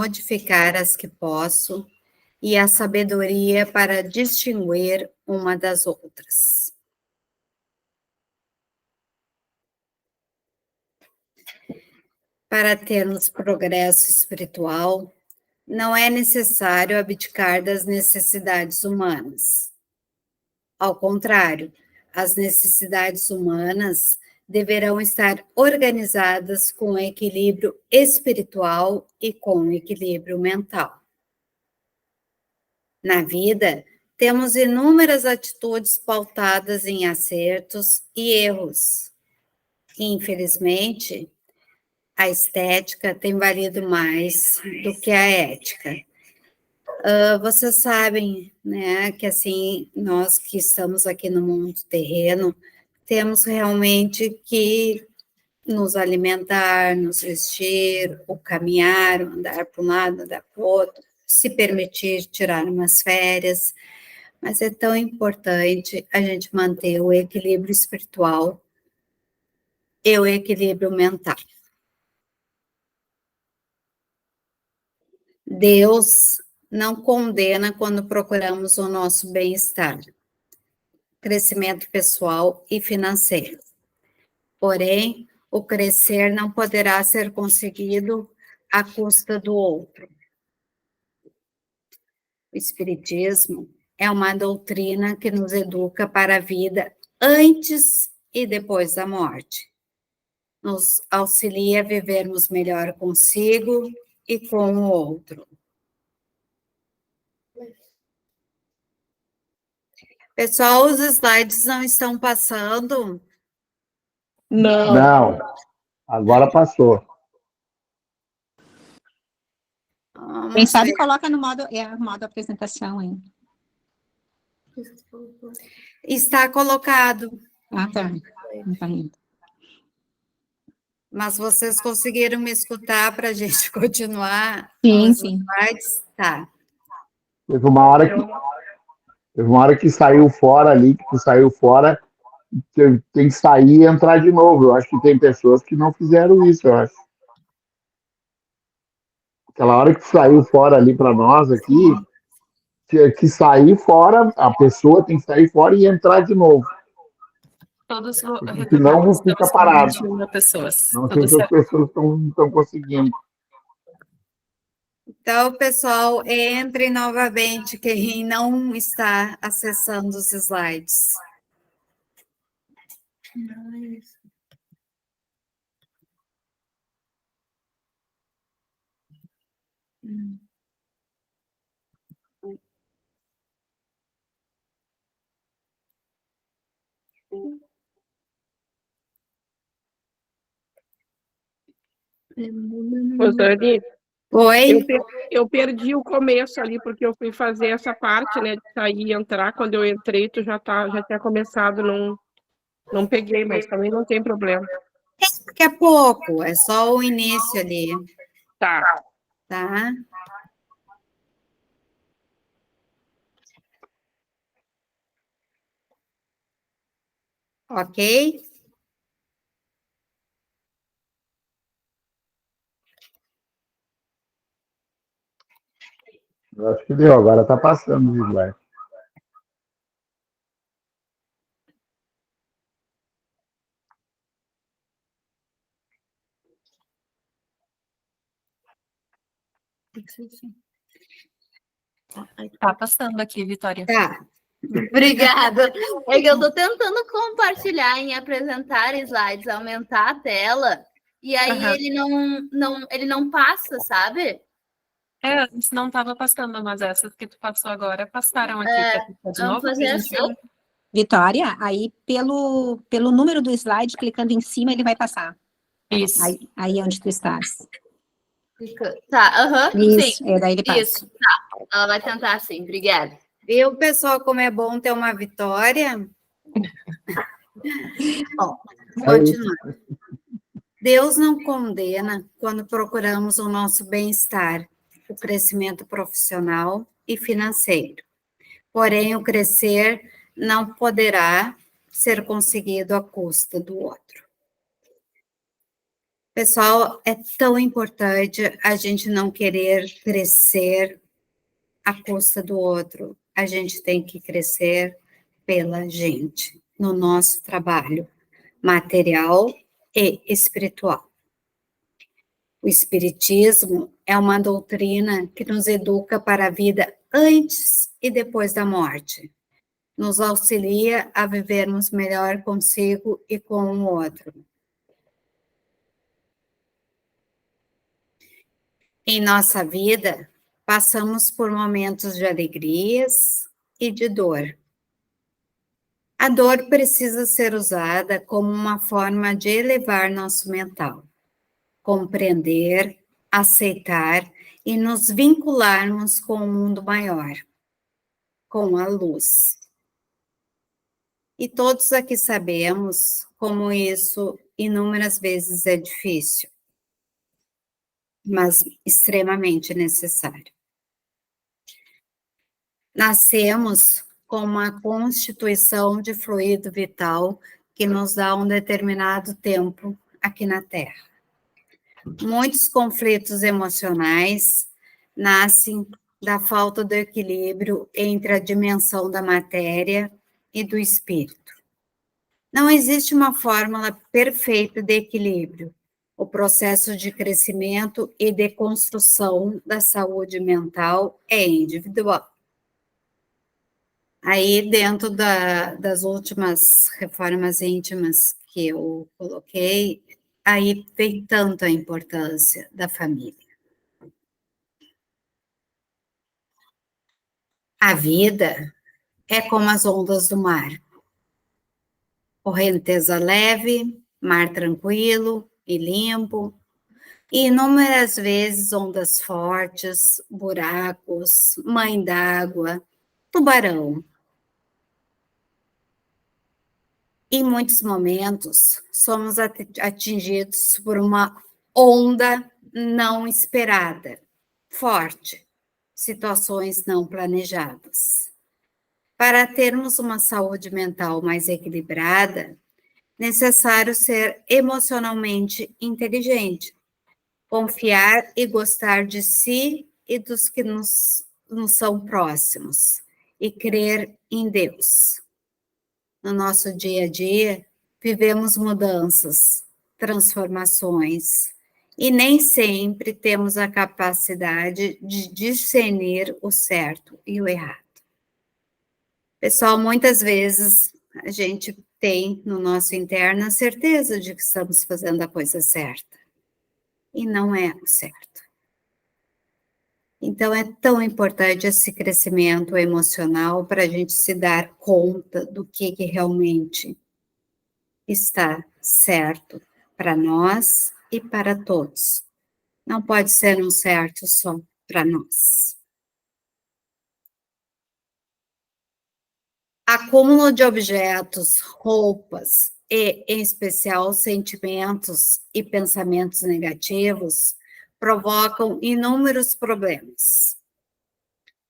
modificar as que posso e a sabedoria para distinguir uma das outras. Para termos progresso espiritual, não é necessário abdicar das necessidades humanas. Ao contrário, as necessidades humanas deverão estar organizadas com o equilíbrio espiritual e com o equilíbrio mental. Na vida, temos inúmeras atitudes pautadas em acertos e erros. Infelizmente, a estética tem valido mais do que a ética. Vocês sabem, né, que assim, nós que estamos aqui no mundo terreno, temos realmente que nos alimentar, nos vestir, ou caminhar, ou andar para um lado, andar para o outro, se permitir tirar umas férias, mas é tão importante a gente manter o equilíbrio espiritual e o equilíbrio mental. Deus não condena quando procuramos o nosso bem-estar, crescimento pessoal e financeiro. Porém, o crescer não poderá ser conseguido à custa do outro. O Espiritismo é uma doutrina que nos educa para a vida antes e depois da morte. Nos auxilia a vivermos melhor consigo e com o outro. Pessoal, os slides não estão passando? Não, agora passou. Quem sabe coloca no modo apresentação, hein? Está colocado. Ah, tá. Não tá indo. Mas vocês conseguiram me escutar para a gente continuar? Sim, os sim. slides? Tá. Teve uma hora que saiu fora ali, que tu saiu fora, tem que sair e entrar de novo. Eu acho que tem pessoas que não fizeram isso, eu acho. Aquela hora que saiu fora ali para nós aqui, que sair fora, a pessoa tem que sair fora e entrar de novo. Todos Senão não fica parado. pessoas. Não sei se as pessoas estão conseguindo. Então, pessoal, entre novamente quem não está acessando os slides. Rosane, Oi? eu perdi o começo ali, porque eu fui fazer essa parte, né, de sair e entrar. Quando eu entrei, tu já tinha começado, não peguei, mas também não tem problema. Daqui a pouco, é só o início ali, Tá. tá? Ok? Eu acho que deu, agora está passando o slide. Tá passando aqui, Vitória. Tá. Obrigada. É que eu estou tentando compartilhar em apresentar slides, aumentar a tela, e aí ele não passa, sabe? Antes não estava passando, mas essas que tu passou agora passaram aqui. Quer passar de Vamos novo? fazer assim. Vitória, aí pelo número do slide, clicando em cima, ele vai passar. Isso. Aí é onde tu estás. Tá, Isso, sim. daí ele passa. Isso, tá. Ela vai tentar assim, obrigada. Viu, pessoal, como é bom ter uma vitória? Bom, continuando. Deus não condena quando procuramos o nosso bem-estar, o crescimento profissional e financeiro. Porém, o crescer não poderá ser conseguido à custa do outro. Pessoal, é tão importante a gente não querer crescer à custa do outro. A gente tem que crescer pela gente, no nosso trabalho material e espiritual. O Espiritismo é uma doutrina que nos educa para a vida antes e depois da morte. Nos auxilia a vivermos melhor consigo e com o outro. Em nossa vida, passamos por momentos de alegrias e de dor. A dor precisa ser usada como uma forma de elevar nosso mental, compreender, aceitar e nos vincularmos com o mundo maior, com a luz. E todos aqui sabemos como isso inúmeras vezes é difícil, mas extremamente necessário. Nascemos com uma constituição de fluido vital que nos dá um determinado tempo aqui na Terra. Muitos conflitos emocionais nascem da falta do equilíbrio entre a dimensão da matéria e do espírito. Não existe uma fórmula perfeita de equilíbrio. O processo de crescimento e de construção da saúde mental é individual. Aí, dentro das últimas reformas íntimas que eu coloquei, aí vem tanto a importância da família. A vida é como as ondas do mar. Correnteza leve, mar tranquilo e limpo, e inúmeras vezes ondas fortes, buracos, mãe d'água, tubarão. Em muitos momentos, somos atingidos por uma onda não esperada, forte, situações não planejadas. Para termos uma saúde mental mais equilibrada, necessário ser emocionalmente inteligente, confiar e gostar de si e dos que nos são próximos, e crer em Deus. No nosso dia a dia, vivemos mudanças, transformações, e nem sempre temos a capacidade de discernir o certo e o errado. Pessoal, muitas vezes a gente tem no nosso interno a certeza de que estamos fazendo a coisa certa, e não é o certo. Então, é tão importante esse crescimento emocional para a gente se dar conta do que realmente está certo para nós e para todos. Não pode ser um certo só para nós. Acúmulo de objetos, roupas e, em especial, sentimentos e pensamentos negativos provocam inúmeros problemas.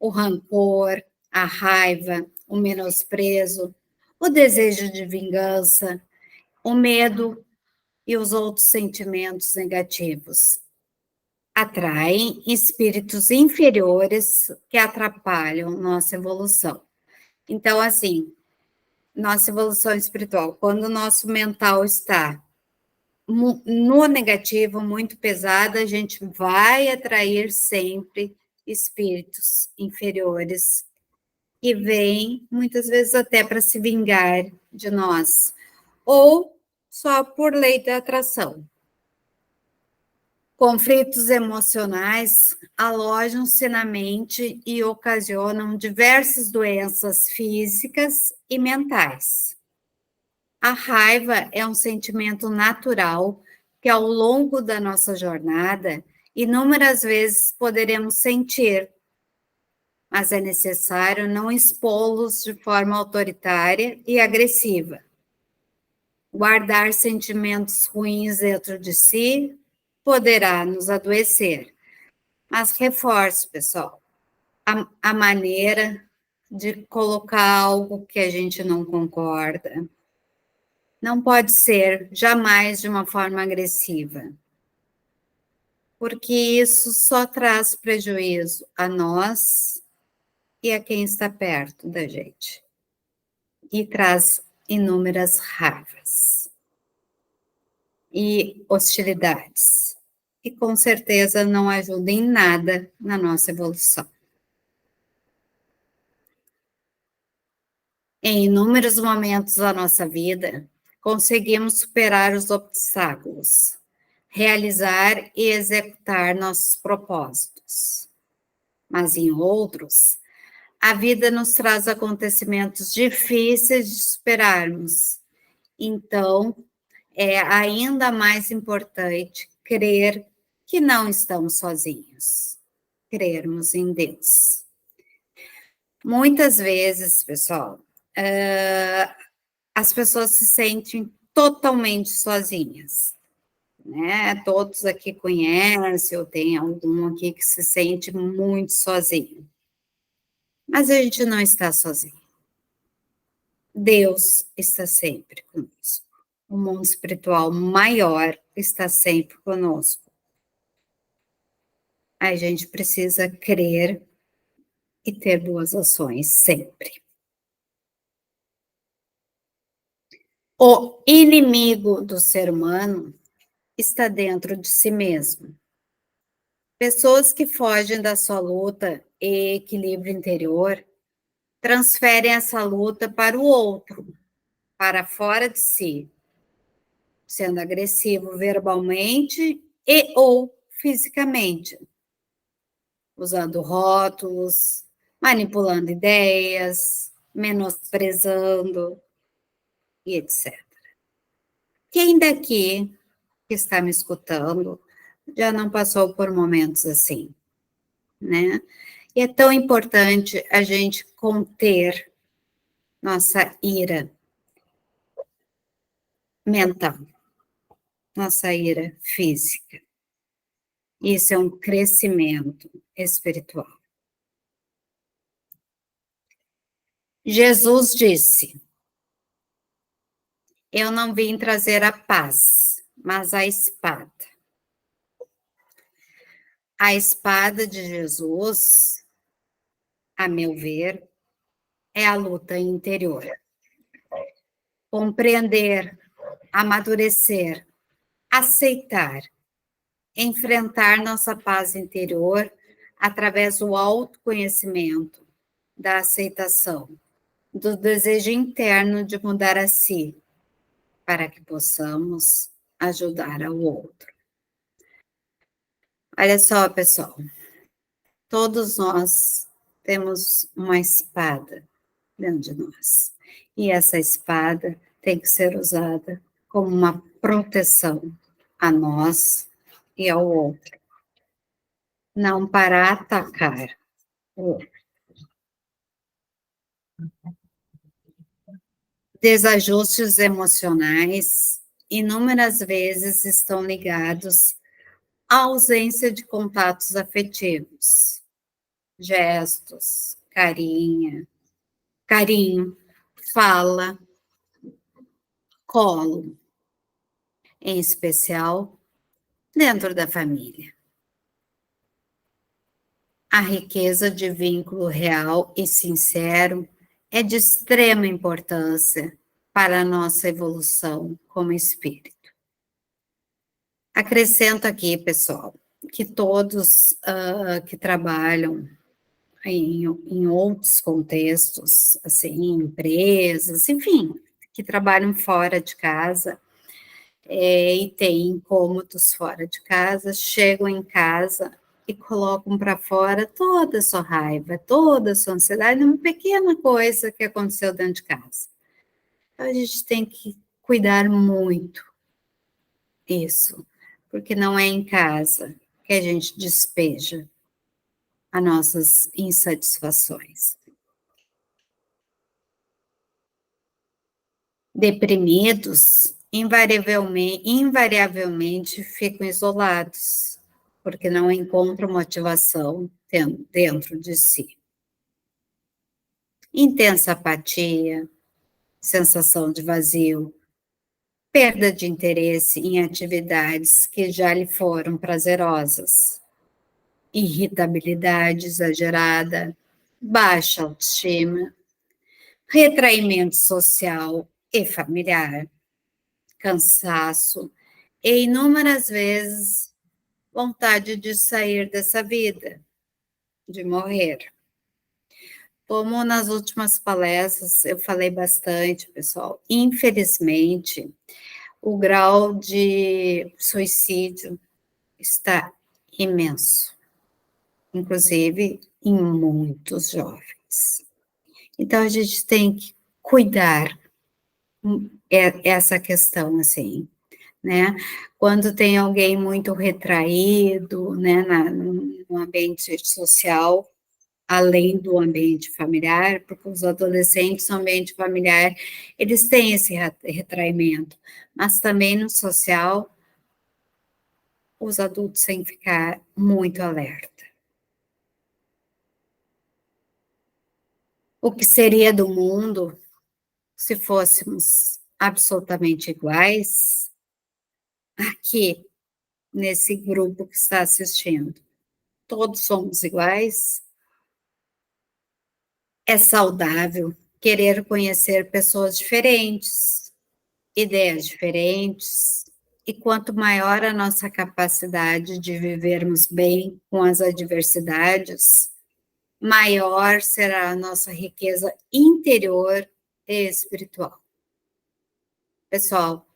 O rancor, a raiva, o menosprezo, o desejo de vingança, o medo e os outros sentimentos negativos atraem espíritos inferiores que atrapalham nossa evolução. Então, assim, nossa evolução espiritual, quando o nosso mental está no negativo, muito pesado, a gente vai atrair sempre espíritos inferiores que vêm, muitas vezes, até para se vingar de nós, ou só por lei da atração. Conflitos emocionais alojam-se na mente e ocasionam diversas doenças físicas e mentais. A raiva é um sentimento natural que, ao longo da nossa jornada, inúmeras vezes poderemos sentir, mas é necessário não expô-los de forma autoritária e agressiva. Guardar sentimentos ruins dentro de si poderá nos adoecer. Mas reforço, pessoal, a maneira de colocar algo que a gente não concorda. Não pode ser jamais de uma forma agressiva. porque isso só traz prejuízo a nós e a quem está perto da gente. E traz inúmeras raivas e hostilidades. E com certeza não ajuda em nada na nossa evolução. Em inúmeros momentos da nossa vida, conseguimos superar os obstáculos, realizar e executar nossos propósitos. Mas em outros, a vida nos traz acontecimentos difíceis de superarmos. Então, é ainda mais importante crer que não estamos sozinhos, crermos em Deus. Muitas vezes, pessoal, as pessoas se sentem totalmente sozinhas, né? Todos aqui conhecem, ou tem algum aqui que se sente muito sozinho. Mas a gente não está sozinho. Deus está sempre conosco. O mundo espiritual maior está sempre conosco. A gente precisa crer e ter boas ações sempre. O inimigo do ser humano está dentro de si mesmo. Pessoas que fogem da sua luta e equilíbrio interior transferem essa luta para o outro, para fora de si, sendo agressivo verbalmente e ou fisicamente, usando rótulos, manipulando ideias, menosprezando e etc. Quem daqui que está me escutando já não passou por momentos assim, né? E é tão importante a gente conter nossa ira mental, nossa ira física. Isso é um crescimento espiritual. Jesus disse: eu não vim trazer a paz, mas a espada. A espada de Jesus, a meu ver, é a luta interior. Compreender, amadurecer, aceitar, enfrentar nossa paz interior através do autoconhecimento, da aceitação, do desejo interno de mudar a si, para que possamos ajudar ao outro. Olha só, pessoal, todos nós temos uma espada dentro de nós. E essa espada tem que ser usada como uma proteção a nós e ao outro. Não para atacar o outro. Desajustes emocionais, inúmeras vezes, estão ligados à ausência de contatos afetivos, gestos, carinho, fala, colo, em especial dentro da família. A riqueza de vínculo real e sincero é de extrema importância para a nossa evolução como espírito. Acrescento aqui, pessoal, que todos que trabalham em outros contextos, assim, em empresas, enfim, que trabalham fora de casa e têm incômodos fora de casa, chegam em casa e colocam para fora toda a sua raiva, toda a sua ansiedade, uma pequena coisa que aconteceu dentro de casa. Então, a gente tem que cuidar muito isso, porque não é em casa que a gente despeja as nossas insatisfações. Deprimidos, invariavelmente ficam isolados, porque não encontram motivação dentro de si. Intensa apatia, sensação de vazio, perda de interesse em atividades que já lhe foram prazerosas, irritabilidade exagerada, baixa autoestima, retraimento social e familiar, cansaço e inúmeras vezes vontade de sair dessa vida, de morrer. Como nas últimas palestras eu falei bastante, pessoal, infelizmente, o grau de suicídio está imenso, inclusive em muitos jovens. Então, a gente tem que cuidar essa questão, assim, né? Quando tem alguém muito retraído, né, no ambiente social, além do ambiente familiar, porque os adolescentes no ambiente familiar, eles têm esse retraimento, mas também no social, os adultos têm que ficar muito alerta. O que seria do mundo se fôssemos absolutamente iguais aqui, nesse grupo que está assistindo? Todos somos iguais? É saudável querer conhecer pessoas diferentes, ideias diferentes, e quanto maior a nossa capacidade de vivermos bem com as adversidades, maior será a nossa riqueza interior e espiritual. Pessoal,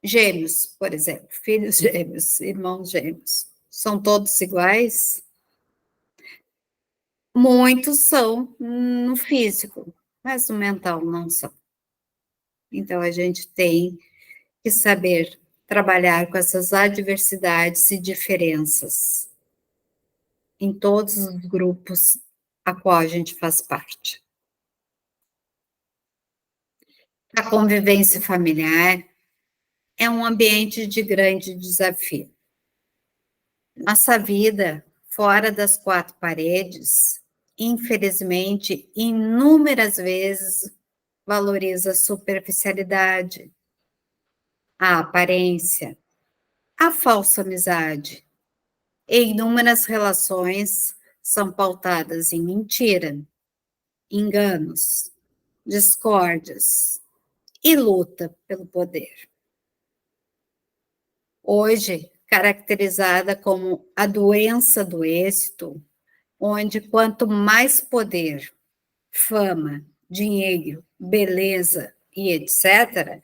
gêmeos, por exemplo, filhos gêmeos, irmãos gêmeos, são todos iguais? Muitos são no físico, mas no mental não são. Então, a gente tem que saber trabalhar com essas adversidades e diferenças em todos os grupos a qual a gente faz parte. A convivência familiar é um ambiente de grande desafio. Nossa vida fora das quatro paredes, infelizmente, inúmeras vezes valoriza a superficialidade, a aparência, a falsa amizade. E inúmeras relações são pautadas em mentira, enganos, discórdias e luta pelo poder. Hoje, caracterizada como a doença do êxito, onde quanto mais poder, fama, dinheiro, beleza e etc.,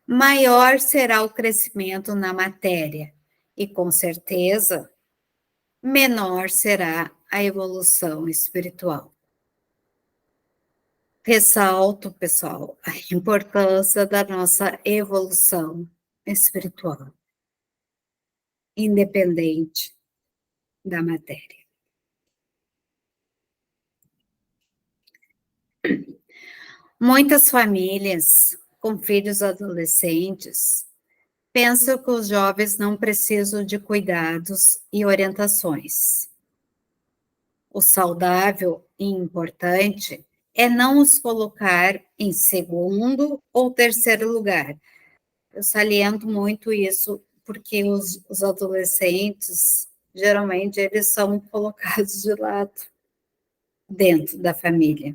maior será o crescimento na matéria e, com certeza, menor será a evolução espiritual. Ressalto, pessoal, a importância da nossa evolução espiritual, independente da matéria. Muitas famílias com filhos adolescentes pensam que os jovens não precisam de cuidados e orientações. O saudável e importante é não os colocar em segundo ou terceiro lugar. Eu saliento muito isso, porque os adolescentes, geralmente, eles são colocados de lado dentro da família.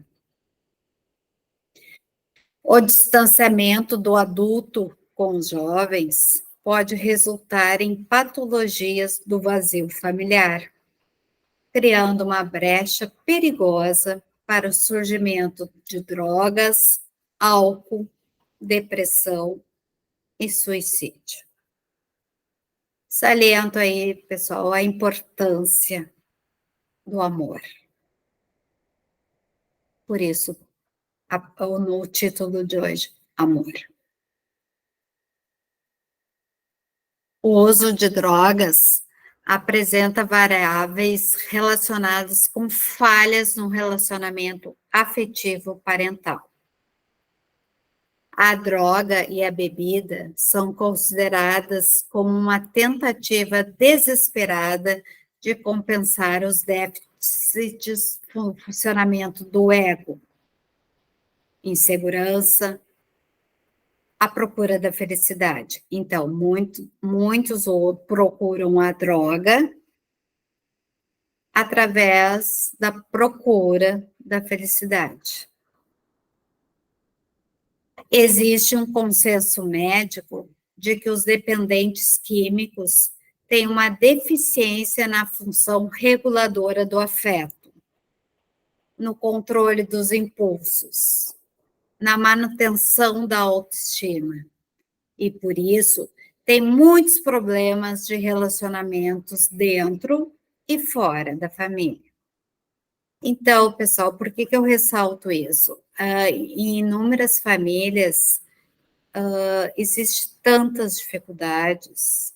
O distanciamento do adulto com os jovens pode resultar em patologias do vazio familiar, criando uma brecha perigosa para o surgimento de drogas, álcool, depressão e suicídio. Saliento aí, pessoal, a importância do amor. Por isso, no título de hoje, amor. O uso de drogas apresenta variáveis relacionadas com falhas no relacionamento afetivo parental. A droga e a bebida são consideradas como uma tentativa desesperada de compensar os déficits no funcionamento do ego, insegurança, à procura da felicidade. Então, muitos procuram a droga através da procura da felicidade. Existe um consenso médico de que os dependentes químicos têm uma deficiência na função reguladora do afeto, no controle dos impulsos, na manutenção da autoestima. E, por isso, tem muitos problemas de relacionamentos dentro e fora da família. Então, pessoal, por que eu ressalto isso? Em inúmeras famílias, existem tantas dificuldades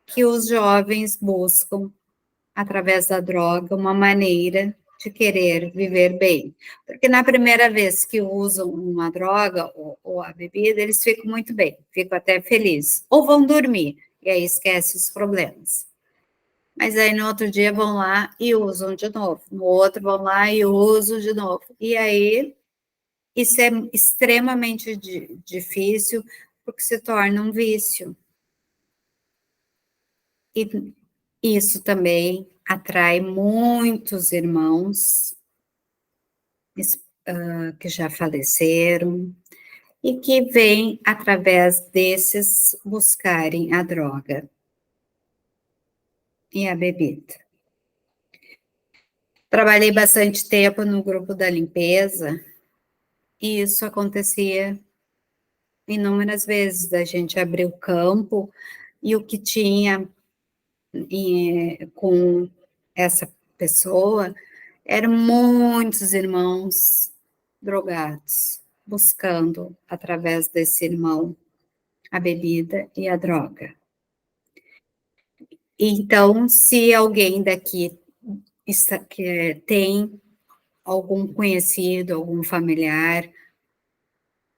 que os jovens buscam, através da droga, uma maneira de querer viver bem. Porque na primeira vez que usam uma droga ou a bebida, eles ficam muito bem, ficam até felizes. Ou vão dormir, e aí esquece os problemas. Mas aí no outro dia vão lá e usam de novo. No outro vão lá e usam de novo. E aí isso é extremamente difícil, porque se torna um vício. E isso também atrai muitos irmãos que já faleceram e que vêm, através desses, buscarem a droga e a bebida. Trabalhei bastante tempo no grupo da limpeza e isso acontecia inúmeras vezes, da gente abrir o campo e o que tinha com essa pessoa eram muitos irmãos drogados, buscando, através desse irmão, a bebida e a droga. Então, se alguém daqui que tem algum conhecido, algum familiar,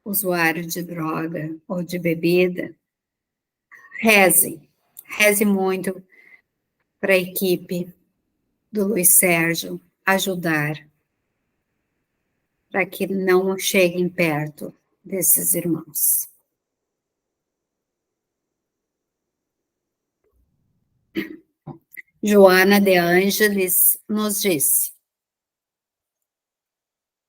usuário de droga ou de bebida, reze muito para a equipe do Luiz Sérgio ajudar para que não cheguem perto desses irmãos. Joana de Ângeles nos disse: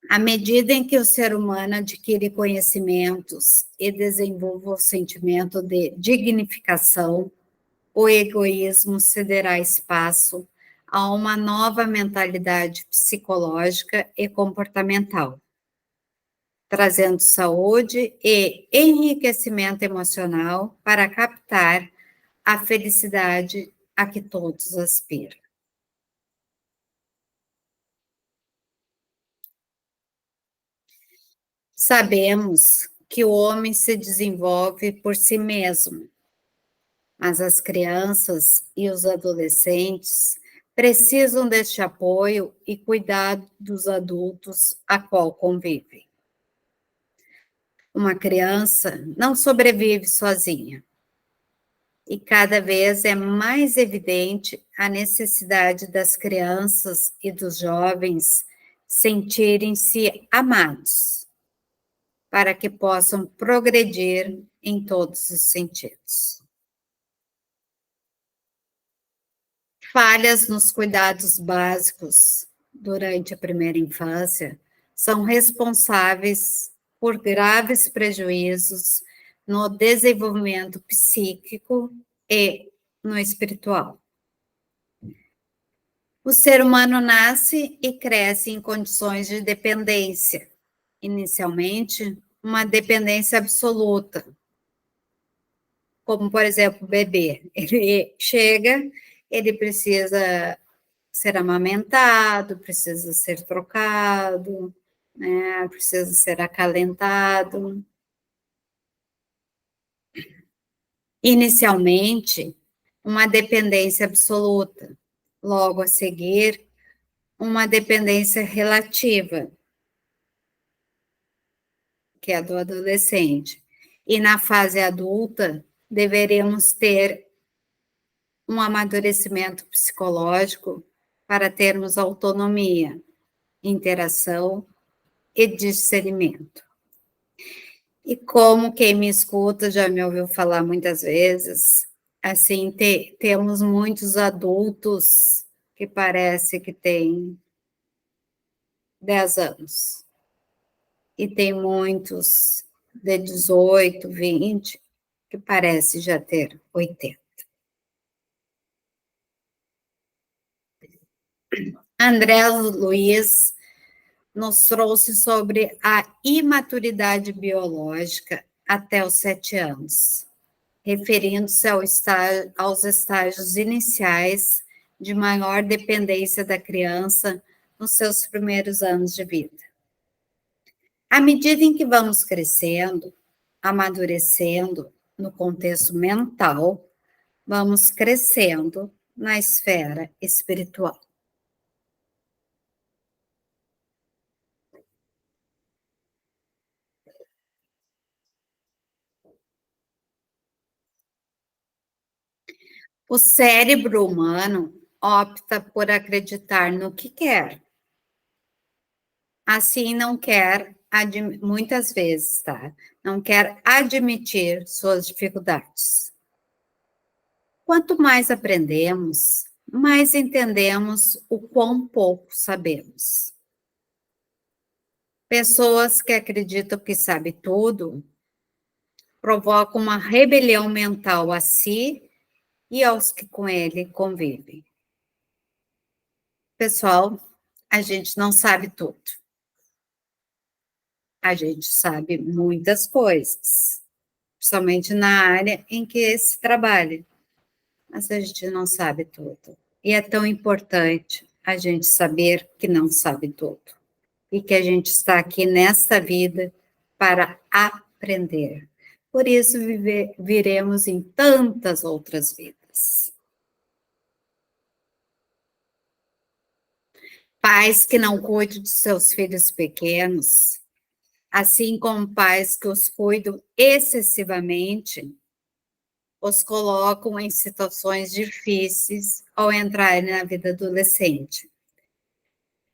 à medida em que o ser humano adquire conhecimentos e desenvolve o sentimento de dignificação, o egoísmo cederá espaço a uma nova mentalidade psicológica e comportamental, trazendo saúde e enriquecimento emocional para captar a felicidade a que todos aspiram. Sabemos que o homem se desenvolve por si mesmo, mas as crianças e os adolescentes precisam deste apoio e cuidado dos adultos a qual convivem. Uma criança não sobrevive sozinha, e cada vez é mais evidente a necessidade das crianças e dos jovens sentirem-se amados, para que possam progredir em todos os sentidos. Falhas nos cuidados básicos durante a primeira infância são responsáveis por graves prejuízos no desenvolvimento psíquico e no espiritual. O ser humano nasce e cresce em condições de dependência. Inicialmente, uma dependência absoluta, como, por exemplo, o bebê. Ele chega, ele precisa ser amamentado, precisa ser trocado, né, precisa ser acalentado. Inicialmente, uma dependência absoluta. Logo a seguir, uma dependência relativa, que é a do adolescente. E na fase adulta, deveríamos ter um amadurecimento psicológico para termos autonomia, interação e discernimento. E como quem me escuta já me ouviu falar muitas vezes, assim, temos muitos adultos que parece que têm 10 anos. E tem muitos de 18, 20, que parece já ter 80. André Luiz nos trouxe sobre a imaturidade biológica até os 7 anos, referindo-se aos estágios iniciais de maior dependência da criança nos seus primeiros anos de vida. À medida em que vamos crescendo, amadurecendo no contexto mental, vamos crescendo na esfera espiritual. O cérebro humano opta por acreditar no que quer. Assim, não quer, muitas vezes, tá? Não quer admitir suas dificuldades. Quanto mais aprendemos, mais entendemos o quão pouco sabemos. Pessoas que acreditam que sabem tudo provocam uma rebelião mental a si e aos que com ele convivem. Pessoal, a gente não sabe tudo. A gente sabe muitas coisas, principalmente na área em que se trabalha, mas a gente não sabe tudo. E é tão importante a gente saber que não sabe tudo e que a gente está aqui nesta vida para aprender. Por isso viremos em tantas outras vidas. Pais que não cuidam de seus filhos pequenos, assim como pais que os cuidam excessivamente, os colocam em situações difíceis ao entrarem na vida adolescente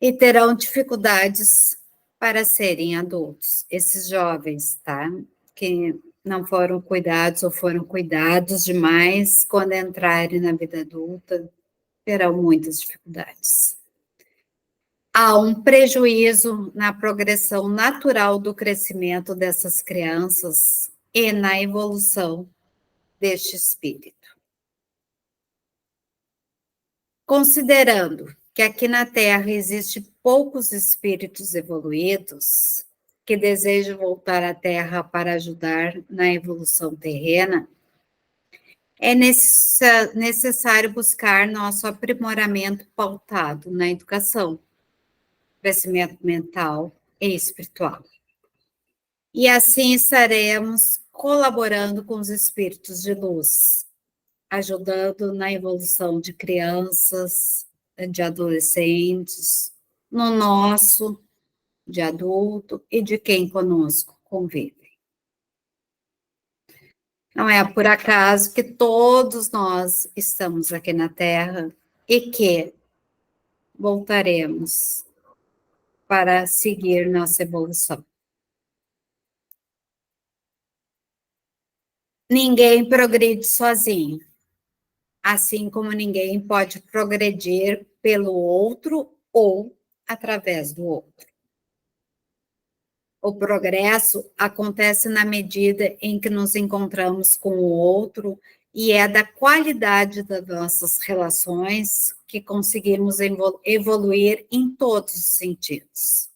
e terão dificuldades para serem adultos. Esses jovens, tá? Que não foram cuidados ou foram cuidados demais, quando entrarem na vida adulta, terão muitas dificuldades. Há um prejuízo na progressão natural do crescimento dessas crianças e na evolução deste espírito. Considerando que aqui na Terra existe poucos espíritos evoluídos que desejam voltar à Terra para ajudar na evolução terrena, é necessário buscar nosso aprimoramento pautado na educação, crescimento mental e espiritual. E assim estaremos colaborando com os espíritos de luz, ajudando na evolução de crianças, de adolescentes, no nosso, de adulto e de quem conosco convive. Não é por acaso que todos nós estamos aqui na Terra e que voltaremos para seguir nossa evolução. Ninguém progride sozinho, assim como ninguém pode progredir pelo outro ou através do outro. O progresso acontece na medida em que nos encontramos com o outro e é da qualidade das nossas relações que conseguimos evoluir em todos os sentidos.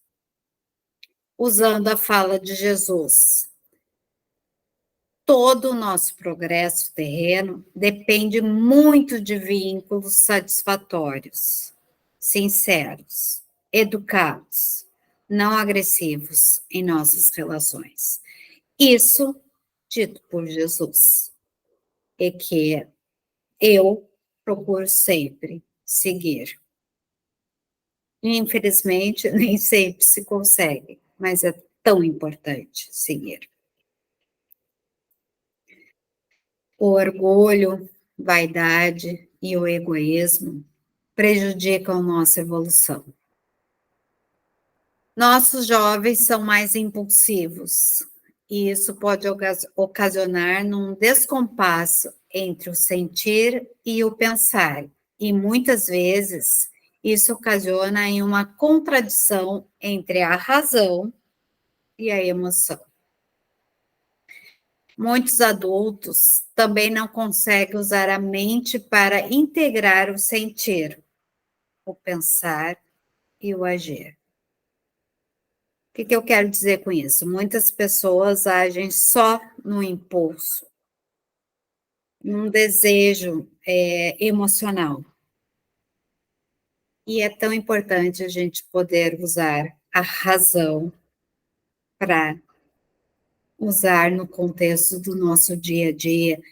Usando a fala de Jesus, todo o nosso progresso terreno depende muito de vínculos satisfatórios, sinceros, educados, não agressivos em nossas relações. Isso dito por Jesus, e que eu procuro sempre seguir. Infelizmente, nem sempre se consegue, mas é tão importante seguir. O orgulho, vaidade e o egoísmo prejudicam nossa evolução. Nossos jovens são mais impulsivos e isso pode ocasionar num descompasso entre o sentir e o pensar, e muitas vezes isso ocasiona em uma contradição entre a razão e a emoção. Muitos adultos também não conseguem usar a mente para integrar o sentir, o pensar e o agir. O que eu quero dizer com isso? Muitas pessoas agem só no impulso, num desejo emocional. E é tão importante a gente poder usar a razão para usar no contexto do nosso dia a dia,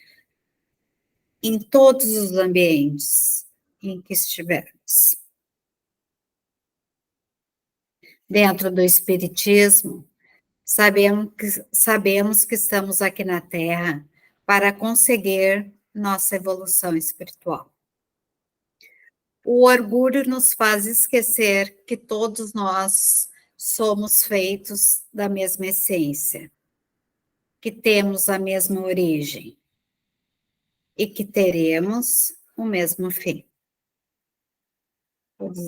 em todos os ambientes em que estivermos. Dentro do Espiritismo, sabemos que estamos aqui na Terra para conseguir nossa evolução espiritual. O orgulho nos faz esquecer que todos nós somos feitos da mesma essência, que temos a mesma origem e que teremos o mesmo fim.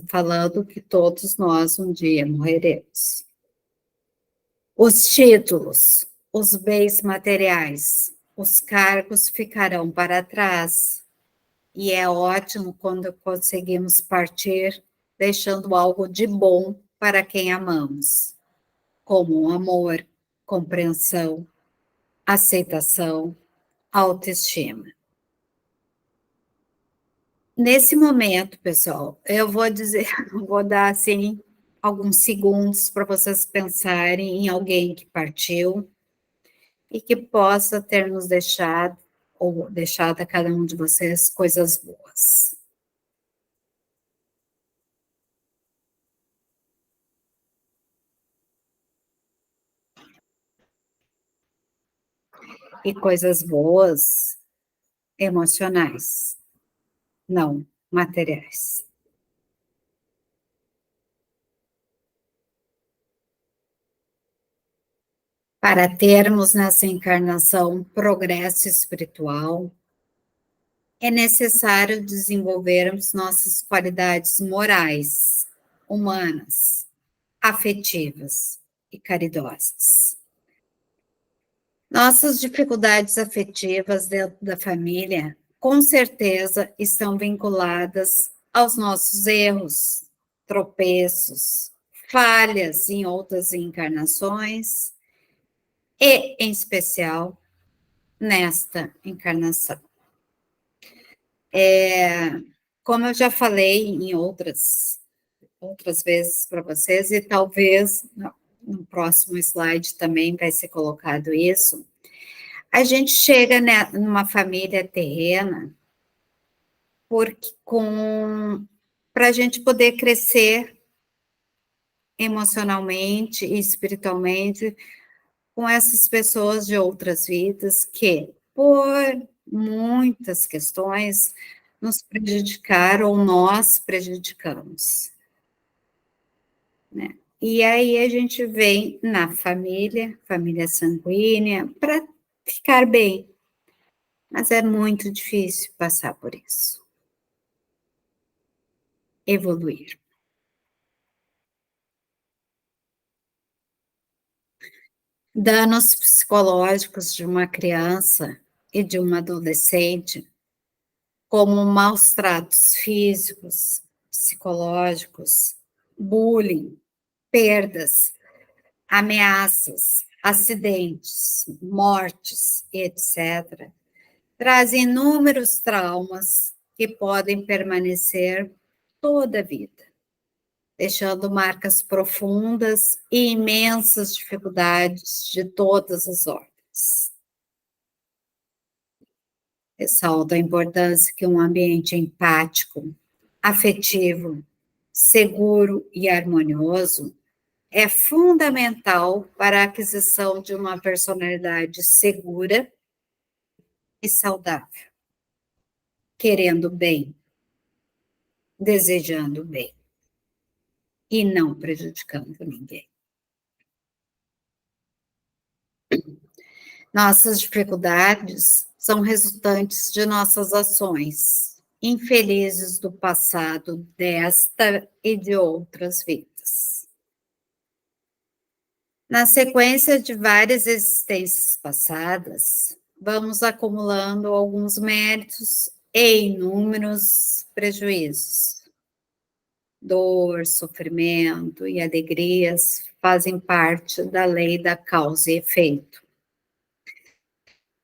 Falando que todos nós um dia morreremos. Os títulos, os bens materiais, os cargos ficarão para trás. E é ótimo quando conseguimos partir, deixando algo de bom para quem amamos, como amor, compreensão, aceitação, autoestima. Nesse momento, pessoal, eu vou dar assim alguns segundos para vocês pensarem em alguém que partiu e que possa ter nos deixado, ou deixado a cada um de vocês, coisas boas. E coisas boas emocionais, não materiais. Para termos nessa encarnação progresso espiritual, é necessário desenvolvermos nossas qualidades morais, humanas, afetivas e caridosas. Nossas dificuldades afetivas dentro da família, com certeza, estão vinculadas aos nossos erros, tropeços, falhas em outras encarnações e, em especial, nesta encarnação. Como eu já falei em outras vezes para vocês, e talvez no próximo slide também vai ser colocado isso, a gente chega numa família terrena para a gente poder crescer emocionalmente e espiritualmente com essas pessoas de outras vidas que, por muitas questões, nos prejudicaram ou nós prejudicamos, né? E aí a gente vem na família sanguínea, para ficar bem. Mas é muito difícil passar por isso. Evoluir. Danos psicológicos de uma criança e de uma adolescente, como maus tratos físicos, psicológicos, bullying, perdas, ameaças, acidentes, mortes, etc., trazem inúmeros traumas que podem permanecer toda a vida, deixando marcas profundas e imensas dificuldades de todas as ordens. Ressalto a importância que um ambiente empático, afetivo, seguro e harmonioso é fundamental para a aquisição de uma personalidade segura e saudável, querendo bem, desejando bem e não prejudicando ninguém. Nossas dificuldades são resultantes de nossas ações infelizes do passado, desta e de outras vidas. Na sequência de várias existências passadas, vamos acumulando alguns méritos e inúmeros prejuízos. Dor, sofrimento e alegrias fazem parte da lei da causa e efeito.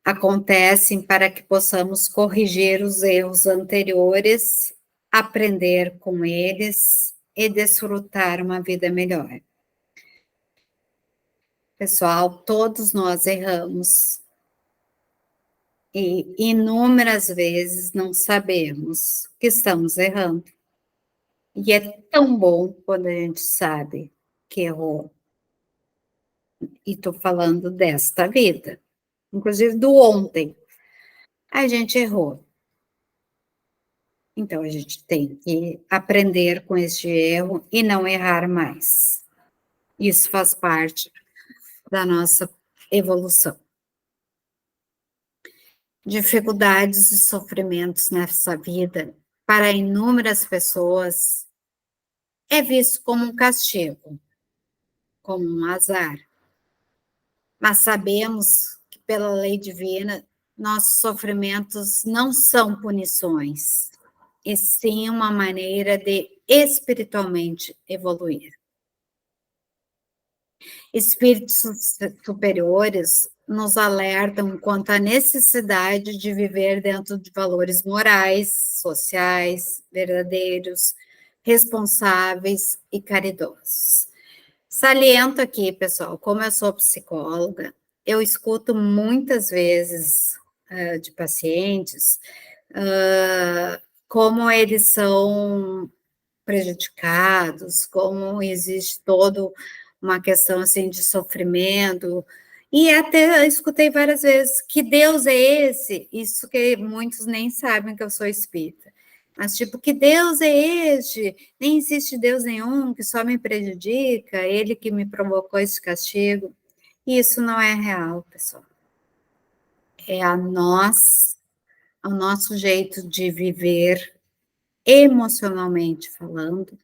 Acontecem para que possamos corrigir os erros anteriores, aprender com eles e desfrutar uma vida melhor. Pessoal, todos nós erramos e inúmeras vezes não sabemos que estamos errando. E é tão bom quando a gente sabe que errou. E estou falando desta vida, inclusive do ontem. A gente errou. Então, a gente tem que aprender com este erro e não errar mais. Isso faz parte da nossa evolução. Dificuldades e sofrimentos nessa vida, para inúmeras pessoas, é visto como um castigo, como um azar. Mas sabemos que, pela lei divina, nossos sofrimentos não são punições, e sim uma maneira de espiritualmente evoluir. Espíritos superiores nos alertam quanto à necessidade de viver dentro de valores morais, sociais, verdadeiros, responsáveis e caridosos. Saliento aqui, pessoal, como eu sou psicóloga, eu escuto muitas vezes de pacientes como eles são prejudicados, como existe toda uma questão assim de sofrimento, e até escutei várias vezes, que Deus é esse? Isso que muitos nem sabem que eu sou espírita. Mas tipo, que Deus é este? Nem existe Deus nenhum, que só me prejudica, ele que me provocou esse castigo. Isso não é real, pessoal. É o nosso jeito de viver, emocionalmente falando,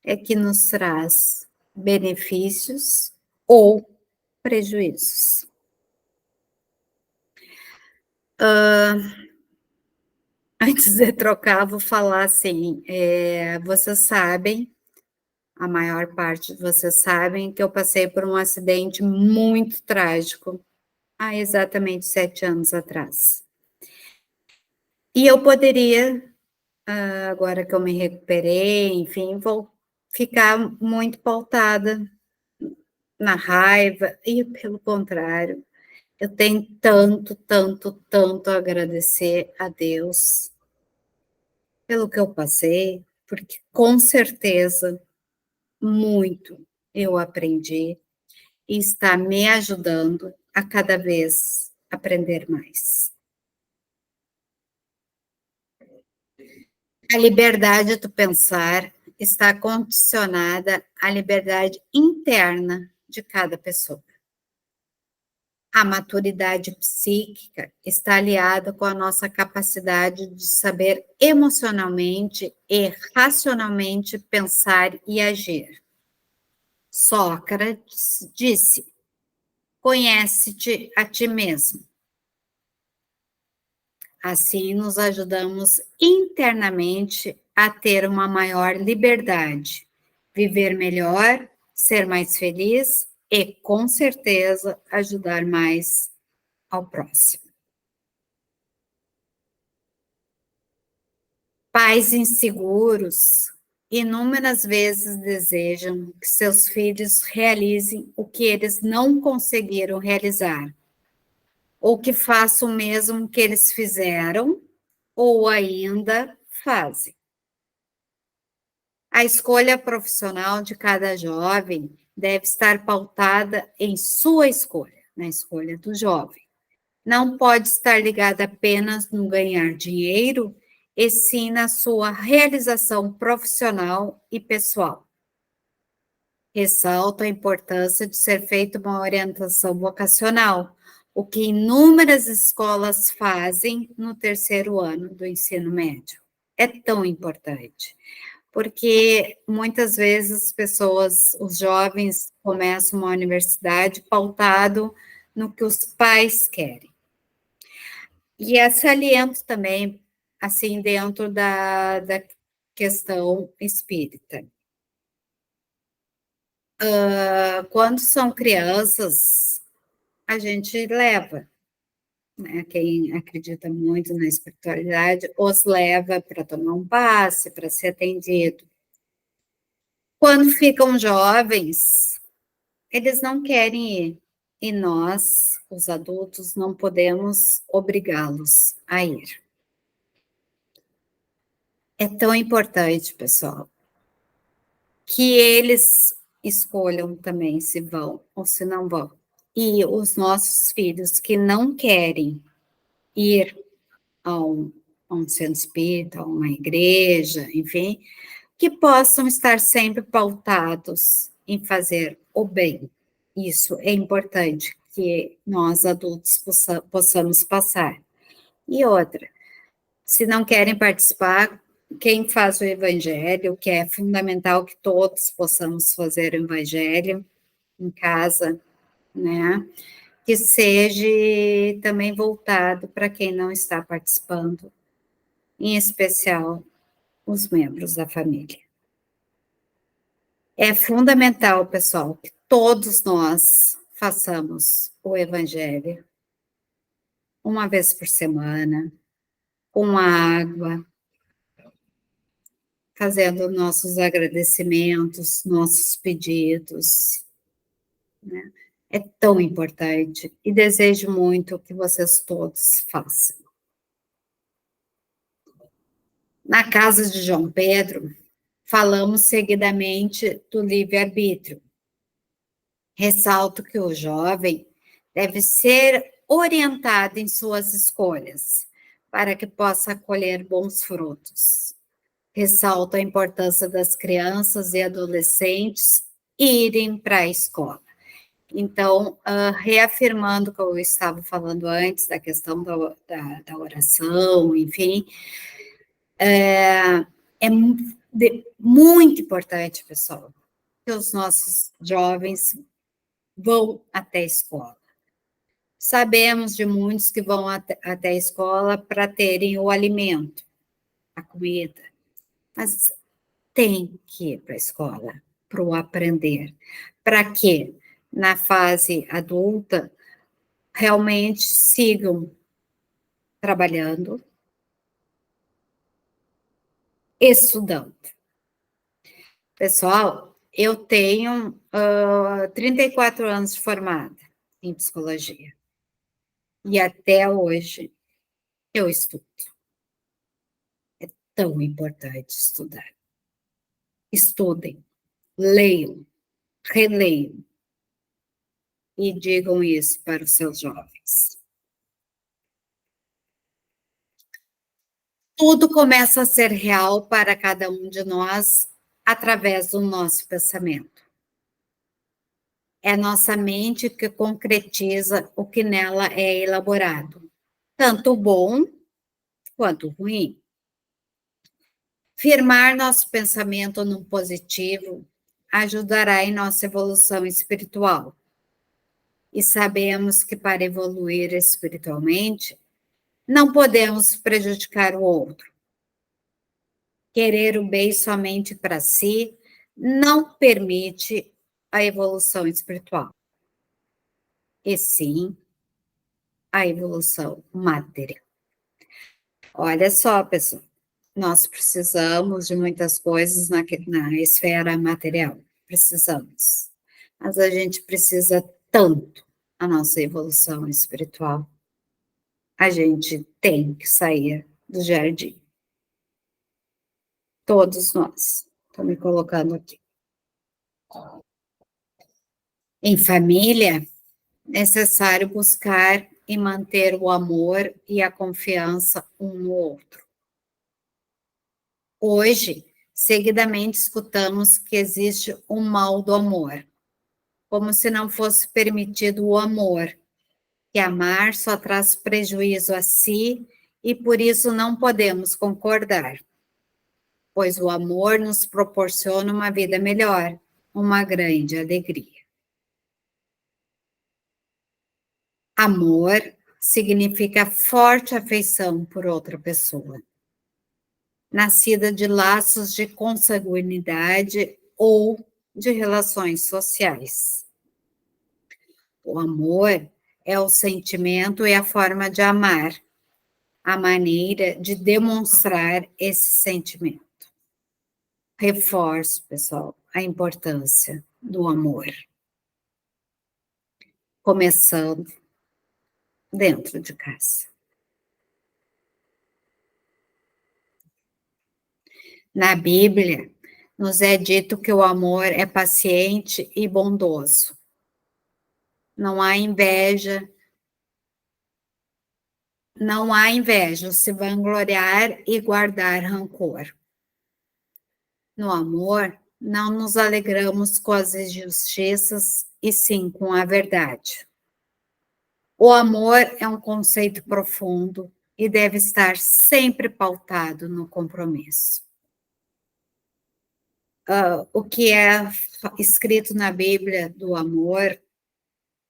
é que nos traz benefícios ou prejuízos. Antes de trocar, vou falar assim, vocês sabem, a maior parte de vocês sabem, que eu passei por um acidente muito trágico, há exatamente 7 anos atrás. E eu poderia, agora que eu me recuperei, enfim, vou ficar muito pautada na raiva, e pelo contrário, eu tenho tanto a agradecer a Deus pelo que eu passei, porque com certeza muito eu aprendi e está me ajudando a cada vez aprender mais. A liberdade do pensar está condicionada à liberdade interna de cada pessoa. A maturidade psíquica está aliada com a nossa capacidade de saber emocionalmente e racionalmente pensar e agir. Sócrates disse: conhece-te a ti mesmo. Assim, nos ajudamos internamente a ter uma maior liberdade, viver melhor, ser mais feliz e, com certeza, ajudar mais ao próximo. Pais inseguros inúmeras vezes desejam que seus filhos realizem o que eles não conseguiram realizar, ou que façam o mesmo que eles fizeram, ou ainda fazem. A escolha profissional de cada jovem deve estar pautada em sua escolha, na escolha do jovem. Não pode estar ligada apenas no ganhar dinheiro, e sim na sua realização profissional e pessoal. Ressalto a importância de ser feita uma orientação vocacional, o que inúmeras escolas fazem no terceiro ano do ensino médio. É tão importante, porque muitas vezes as pessoas, os jovens, começam uma universidade pautado no que os pais querem. E é saliento também, assim, dentro da questão espírita. Quando são crianças, a gente leva, né? Quem acredita muito na espiritualidade, os leva para tomar um passe, para ser atendido. Quando ficam jovens, eles não querem ir. E nós, os adultos, não podemos obrigá-los a ir. É tão importante, pessoal, que eles escolham também se vão ou se não vão. E os nossos filhos que não querem ir a um centro espírita, a uma igreja, enfim, que possam estar sempre pautados em fazer o bem. Isso é importante que nós adultos possamos passar. E outra, se não querem participar, quem faz o evangelho, que é fundamental que todos possamos fazer o evangelho em casa, né? Que seja também voltado para quem não está participando, em especial os membros da família. É fundamental, pessoal, que todos nós façamos o evangelho uma vez por semana, com água, fazendo nossos agradecimentos, nossos pedidos, né? É tão importante e desejo muito que vocês todos façam. Na casa de João Pedro, falamos seguidamente do livre-arbítrio. Ressalto que o jovem deve ser orientado em suas escolhas, para que possa colher bons frutos. Ressalto a importância das crianças e adolescentes irem para a escola. Então, reafirmando o que eu estava falando antes, da questão da oração, enfim, é muito importante, pessoal, que os nossos jovens vão até a escola. Sabemos de muitos que vão até a escola para terem o alimento, a comida, mas tem que ir para a escola, para o aprender, para que na fase adulta realmente sigam trabalhando, estudando. Pessoal, eu tenho 34 anos de formada em psicologia. E até hoje eu estudo. É tão importante estudar. Estudem, leiam, releiam e digam isso para os seus jovens. Tudo começa a ser real para cada um de nós através do nosso pensamento. É nossa mente que concretiza o que nela é elaborado, tanto bom quanto ruim. Firmar nosso pensamento no positivo ajudará em nossa evolução espiritual. E sabemos que para evoluir espiritualmente, não podemos prejudicar o outro. Querer o bem somente para si não permite a evolução espiritual, e sim a evolução material. Olha só, pessoal, nós precisamos de muitas coisas na esfera material, precisamos, mas a gente precisa tanto a nossa evolução espiritual. A gente tem que sair do jardim. Todos nós. Estou me colocando aqui. Em família, necessário buscar e manter o amor e a confiança um no outro. Hoje, seguidamente escutamos que existe um mal do amor, como se não fosse permitido o amor, que amar só traz prejuízo a si e por isso não podemos concordar, pois o amor nos proporciona uma vida melhor, uma grande alegria. Amor significa forte afeição por outra pessoa, nascida de laços de consanguinidade ou de relações sociais. O amor é o sentimento e a forma de amar, a maneira de demonstrar esse sentimento. Reforço, pessoal, a importância do amor. Começando dentro de casa. Na Bíblia, nos é dito que o amor é paciente e bondoso. Não há inveja, se vangloriar e guardar rancor. No amor, não nos alegramos com as injustiças, e sim com a verdade. O amor é um conceito profundo e deve estar sempre pautado no compromisso. O que é escrito na Bíblia do amor,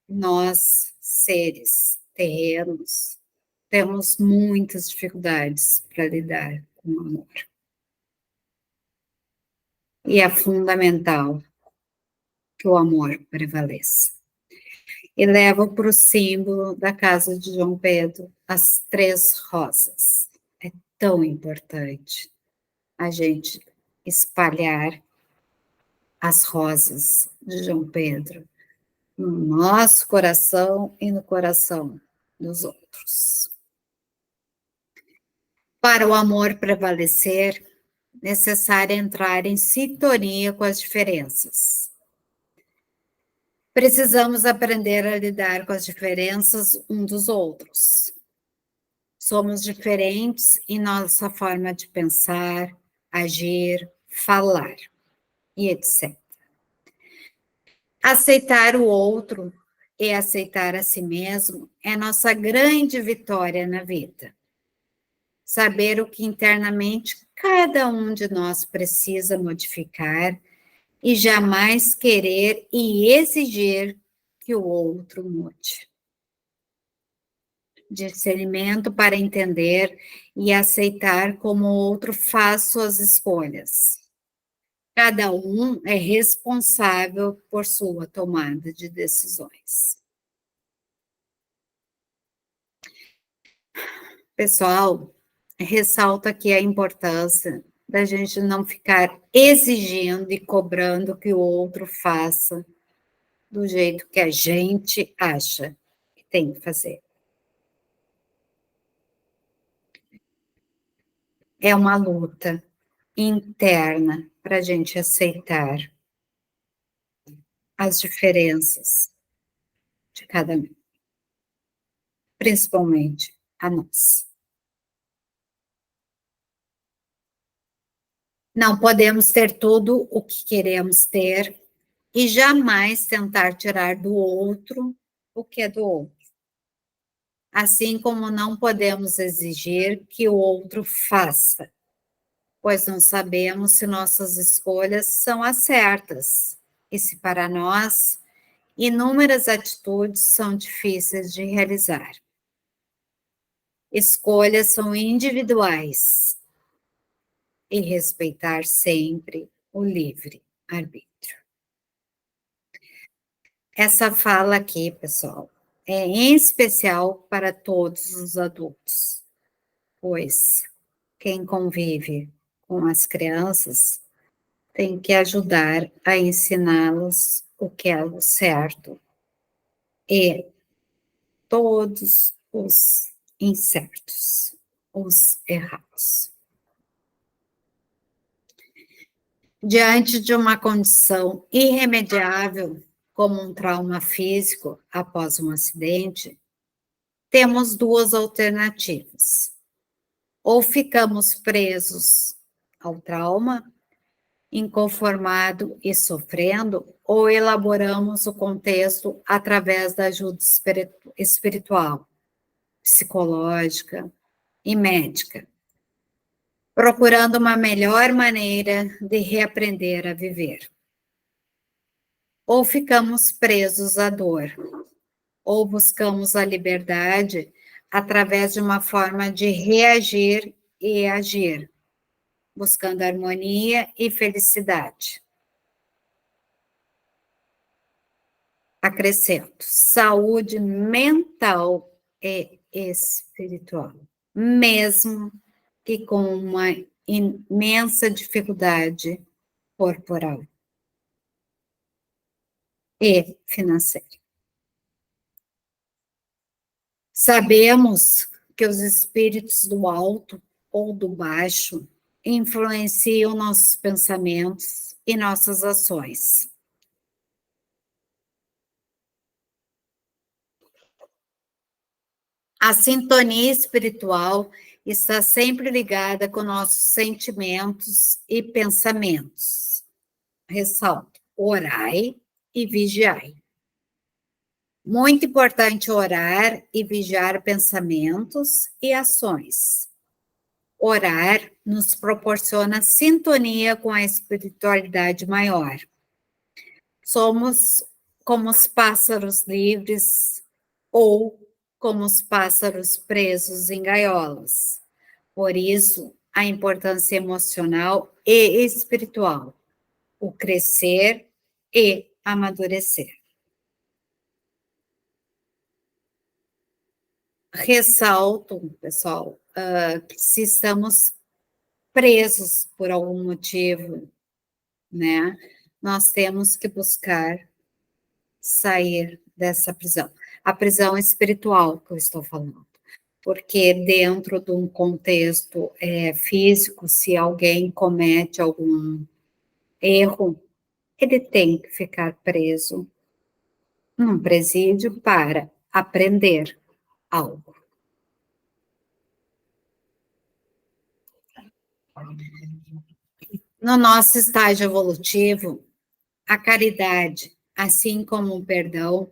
nós, seres terrenos, temos muitas dificuldades para lidar com o amor. E é fundamental que o amor prevaleça. E levo para o símbolo da casa de João Pedro as 3 rosas. É tão importante a gente espalhar as rosas de João Pedro no nosso coração e no coração dos outros. Para o amor prevalecer, necessário entrar em sintonia com as diferenças. Precisamos aprender a lidar com as diferenças um dos outros. Somos diferentes em nossa forma de pensar, agir, falar e etc. Aceitar o outro e aceitar a si mesmo é nossa grande vitória na vida. Saber o que internamente cada um de nós precisa modificar e jamais querer e exigir que o outro mude. Discernimento para entender e aceitar como o outro faz suas escolhas. Cada um é responsável por sua tomada de decisões. Pessoal, ressalto aqui a importância da gente não ficar exigindo e cobrando que o outro faça do jeito que a gente acha que tem que fazer. É uma luta interna para a gente aceitar as diferenças de cada um, principalmente a nossa. Não podemos ter tudo o que queremos ter e jamais tentar tirar do outro o que é do outro. Assim como não podemos exigir que o outro faça, pois não sabemos se nossas escolhas são as certas e se para nós inúmeras atitudes são difíceis de realizar. Escolhas são individuais e respeitar sempre o livre-arbítrio. Essa fala aqui, pessoal, é em especial para todos os adultos, pois quem convive com as crianças tem que ajudar a ensiná-los o que é o certo e todos os incertos, os errados. Diante de uma condição irremediável, como um trauma físico após um acidente, temos 2 alternativas. Ou ficamos presos ao trauma inconformado e sofrendo, ou elaboramos o contexto através da ajuda espiritual, psicológica e médica, procurando uma melhor maneira de reaprender a viver. Ou ficamos presos à dor, ou buscamos a liberdade através de uma forma de reagir e agir, buscando harmonia e felicidade. Acrescento, saúde mental e espiritual, mesmo que com uma imensa dificuldade corporal e financeira. Sabemos que os espíritos do alto ou do baixo influenciam nossos pensamentos e nossas ações. A sintonia espiritual está sempre ligada com nossos sentimentos e pensamentos. Ressalto, orai e vigiai. Muito importante orar e vigiar pensamentos e ações. Orar nos proporciona sintonia com a espiritualidade maior. Somos como os pássaros livres ou como os pássaros presos em gaiolas. Por isso, a importância emocional e espiritual, o crescer e amadurecer. Ressalto, pessoal, que se estamos presos por algum motivo, né, nós temos que buscar sair dessa prisão. A prisão espiritual que eu estou falando. Porque dentro de um contexto físico, se alguém comete algum erro, ele tem que ficar preso num presídio para aprender algo. No nosso estágio evolutivo, a caridade, assim como o perdão,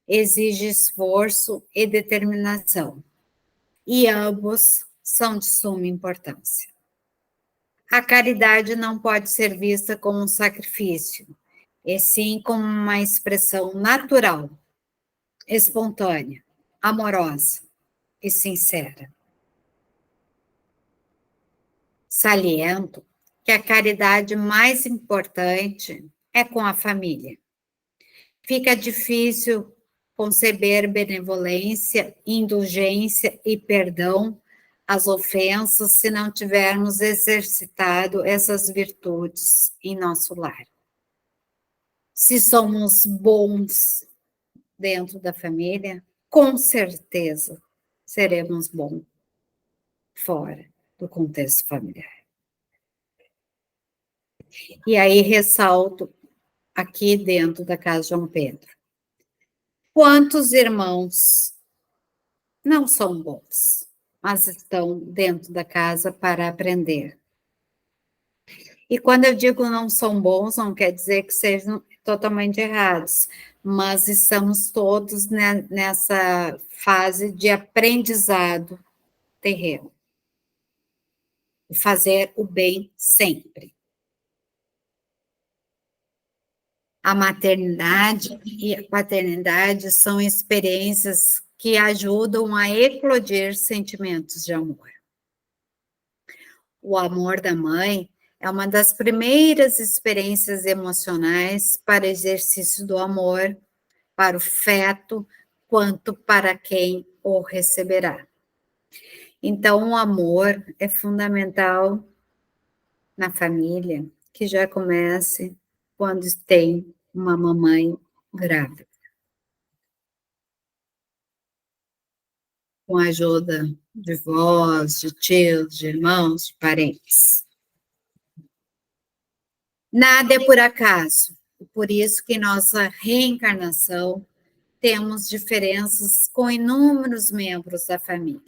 exige esforço e determinação, e ambos são de suma importância. A caridade não pode ser vista como um sacrifício, e sim como uma expressão natural, espontânea, amorosa e sincera. Saliento que a caridade mais importante é com a família. Fica difícil conceber benevolência, indulgência e perdão às ofensas se não tivermos exercitado essas virtudes em nosso lar. Se somos bons dentro da família, com certeza seremos bons fora do contexto familiar. E aí ressalto aqui dentro da Casa João Pedro. Quantos irmãos não são bons, mas estão dentro da casa para aprender? E quando eu digo não são bons, não quer dizer que sejam totalmente errados, mas estamos todos nessa fase de aprendizado terreno. Fazer o bem sempre. A maternidade e a paternidade são experiências que ajudam a eclodir sentimentos de amor. O amor da mãe é uma das primeiras experiências emocionais para exercício do amor, para o feto, quanto para quem o receberá. Então, o amor é fundamental na família, que já comece quando tem uma mamãe grávida. Com a ajuda de vós, de tios, de irmãos, de parentes. Nada é por acaso, por isso que nossa reencarnação temos diferenças com inúmeros membros da família.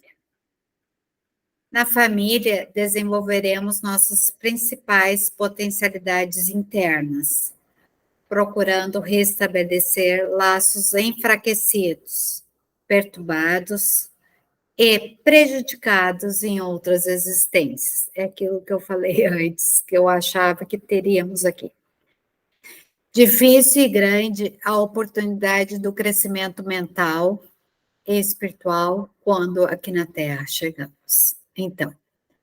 Na família, desenvolveremos nossas principais potencialidades internas, procurando restabelecer laços enfraquecidos, perturbados e prejudicados em outras existências. É aquilo que eu falei antes, que eu achava que teríamos aqui. Difícil e grande a oportunidade do crescimento mental e espiritual quando aqui na Terra chegamos. Então,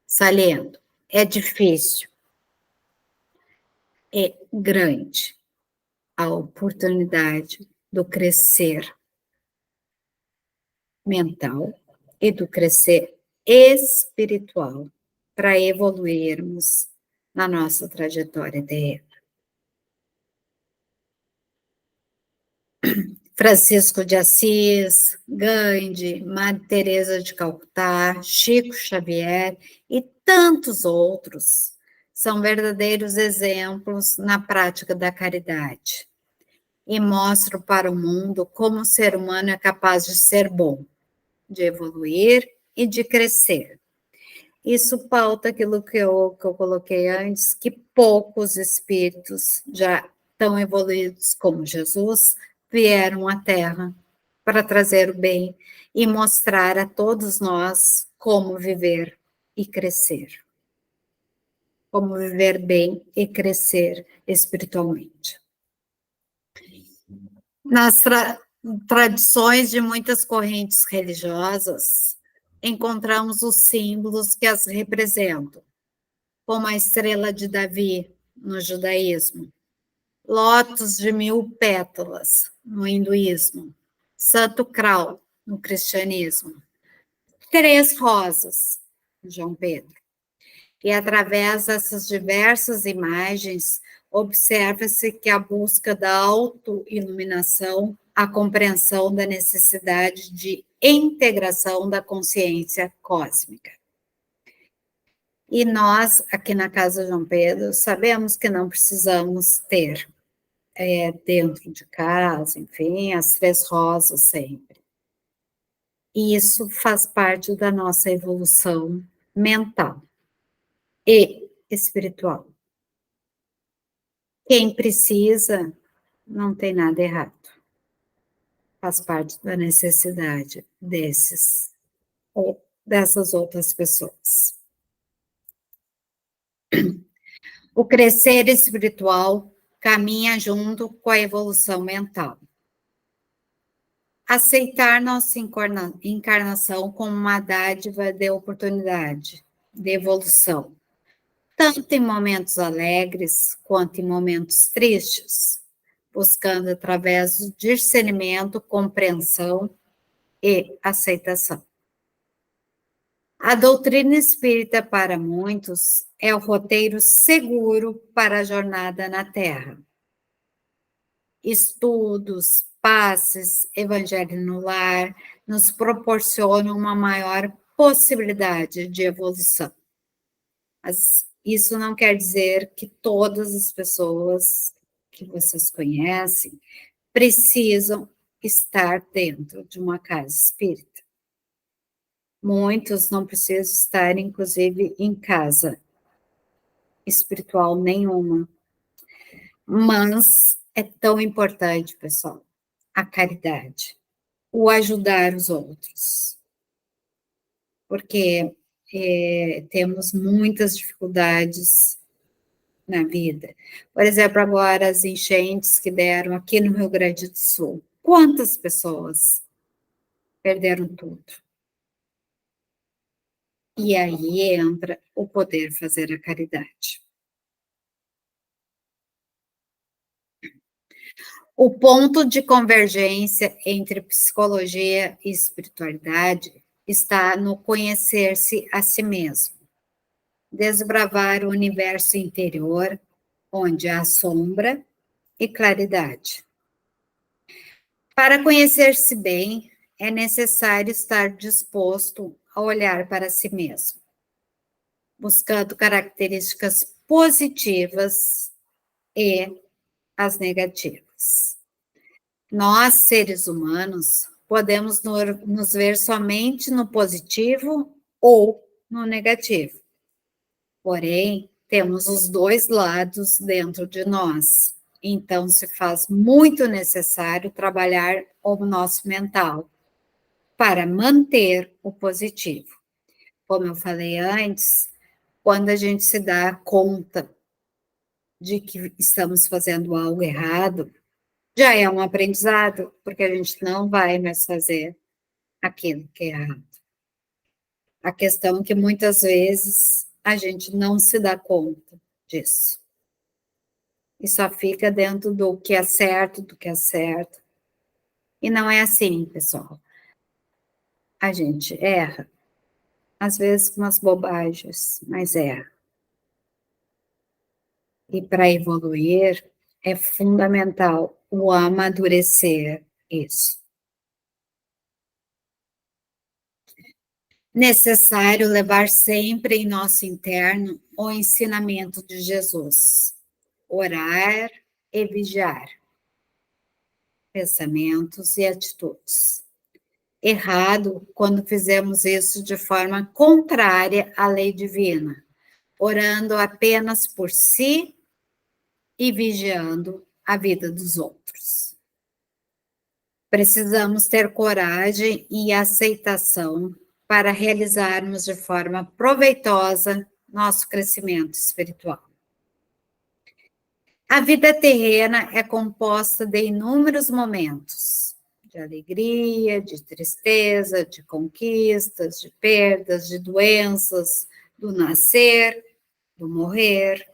saliento, é difícil, é grande a oportunidade do crescer mental e do crescer espiritual para evoluirmos na nossa trajetória terrena. Francisco de Assis, Gandhi, Madre Teresa de Calcutá, Chico Xavier e tantos outros são verdadeiros exemplos na prática da caridade e mostram para o mundo como o ser humano é capaz de ser bom, de evoluir e de crescer. Isso pauta aquilo que eu coloquei antes, que poucos espíritos já tão evoluídos como Jesus vieram à Terra para trazer o bem e mostrar a todos nós como viver e crescer. Como viver bem e crescer espiritualmente. Nas tradições de muitas correntes religiosas, encontramos os símbolos que as representam, como a estrela de Davi no judaísmo, lótus de 1000 pétalas no hinduísmo, Santo Graal no cristianismo, 3 rosas no João Pedro. E através dessas diversas imagens, observa-se que a busca da autoiluminação, a compreensão da necessidade de integração da consciência cósmica. E nós, aqui na Casa João Pedro, sabemos que não precisamos ter dentro de casa, enfim, as 3 rosas sempre. E isso faz parte da nossa evolução mental e espiritual. Quem precisa, não tem nada errado. Faz parte da necessidade desses ou dessas outras pessoas. O crescer espiritual caminha junto com a evolução mental. Aceitar nossa encarnação como uma dádiva de oportunidade, de evolução, tanto em momentos alegres quanto em momentos tristes, buscando através do discernimento, compreensão e aceitação. A doutrina espírita, para muitos, é o roteiro seguro para a jornada na Terra. Estudos, passes, evangelho no lar, nos proporcionam uma maior possibilidade de evolução. Mas isso não quer dizer que todas as pessoas que vocês conhecem precisam estar dentro de uma casa espírita. Muitos não precisam estar, inclusive, em casa espiritual nenhuma. Mas é tão importante, pessoal, a caridade, o ajudar os outros. Porque temos muitas dificuldades na vida. Por exemplo, agora as enchentes que deram aqui no Rio Grande do Sul. Quantas pessoas perderam tudo? E aí entra o poder fazer a caridade. O ponto de convergência entre psicologia e espiritualidade está no conhecer-se a si mesmo, desbravar o universo interior, onde há sombra e claridade. Para conhecer-se bem, é necessário estar disposto a olhar para si mesmo, buscando características positivas e as negativas. Nós, seres humanos, podemos nos ver somente no positivo ou no negativo. Porém, temos os dois lados dentro de nós. Então, se faz muito necessário trabalhar o nosso mental para manter o positivo. Como eu falei antes, quando a gente se dá conta de que estamos fazendo algo errado, já é um aprendizado, porque a gente não vai mais fazer aquilo que é errado. A questão é que muitas vezes a gente não se dá conta disso. E só fica dentro do que é certo, do que é certo. E não é assim, pessoal. A gente erra, às vezes com umas bobagens, mas erra. E para evoluir, é fundamental o amadurecer isso. Necessário levar sempre em nosso interno o ensinamento de Jesus. Orar e vigiar. Pensamentos e atitudes. Errado quando fizemos isso de forma contrária à lei divina, orando apenas por si e vigiando a vida dos outros. Precisamos ter coragem e aceitação para realizarmos de forma proveitosa nosso crescimento espiritual. A vida terrena é composta de inúmeros momentos, de alegria, de tristeza, de conquistas, de perdas, de doenças, do nascer, do morrer.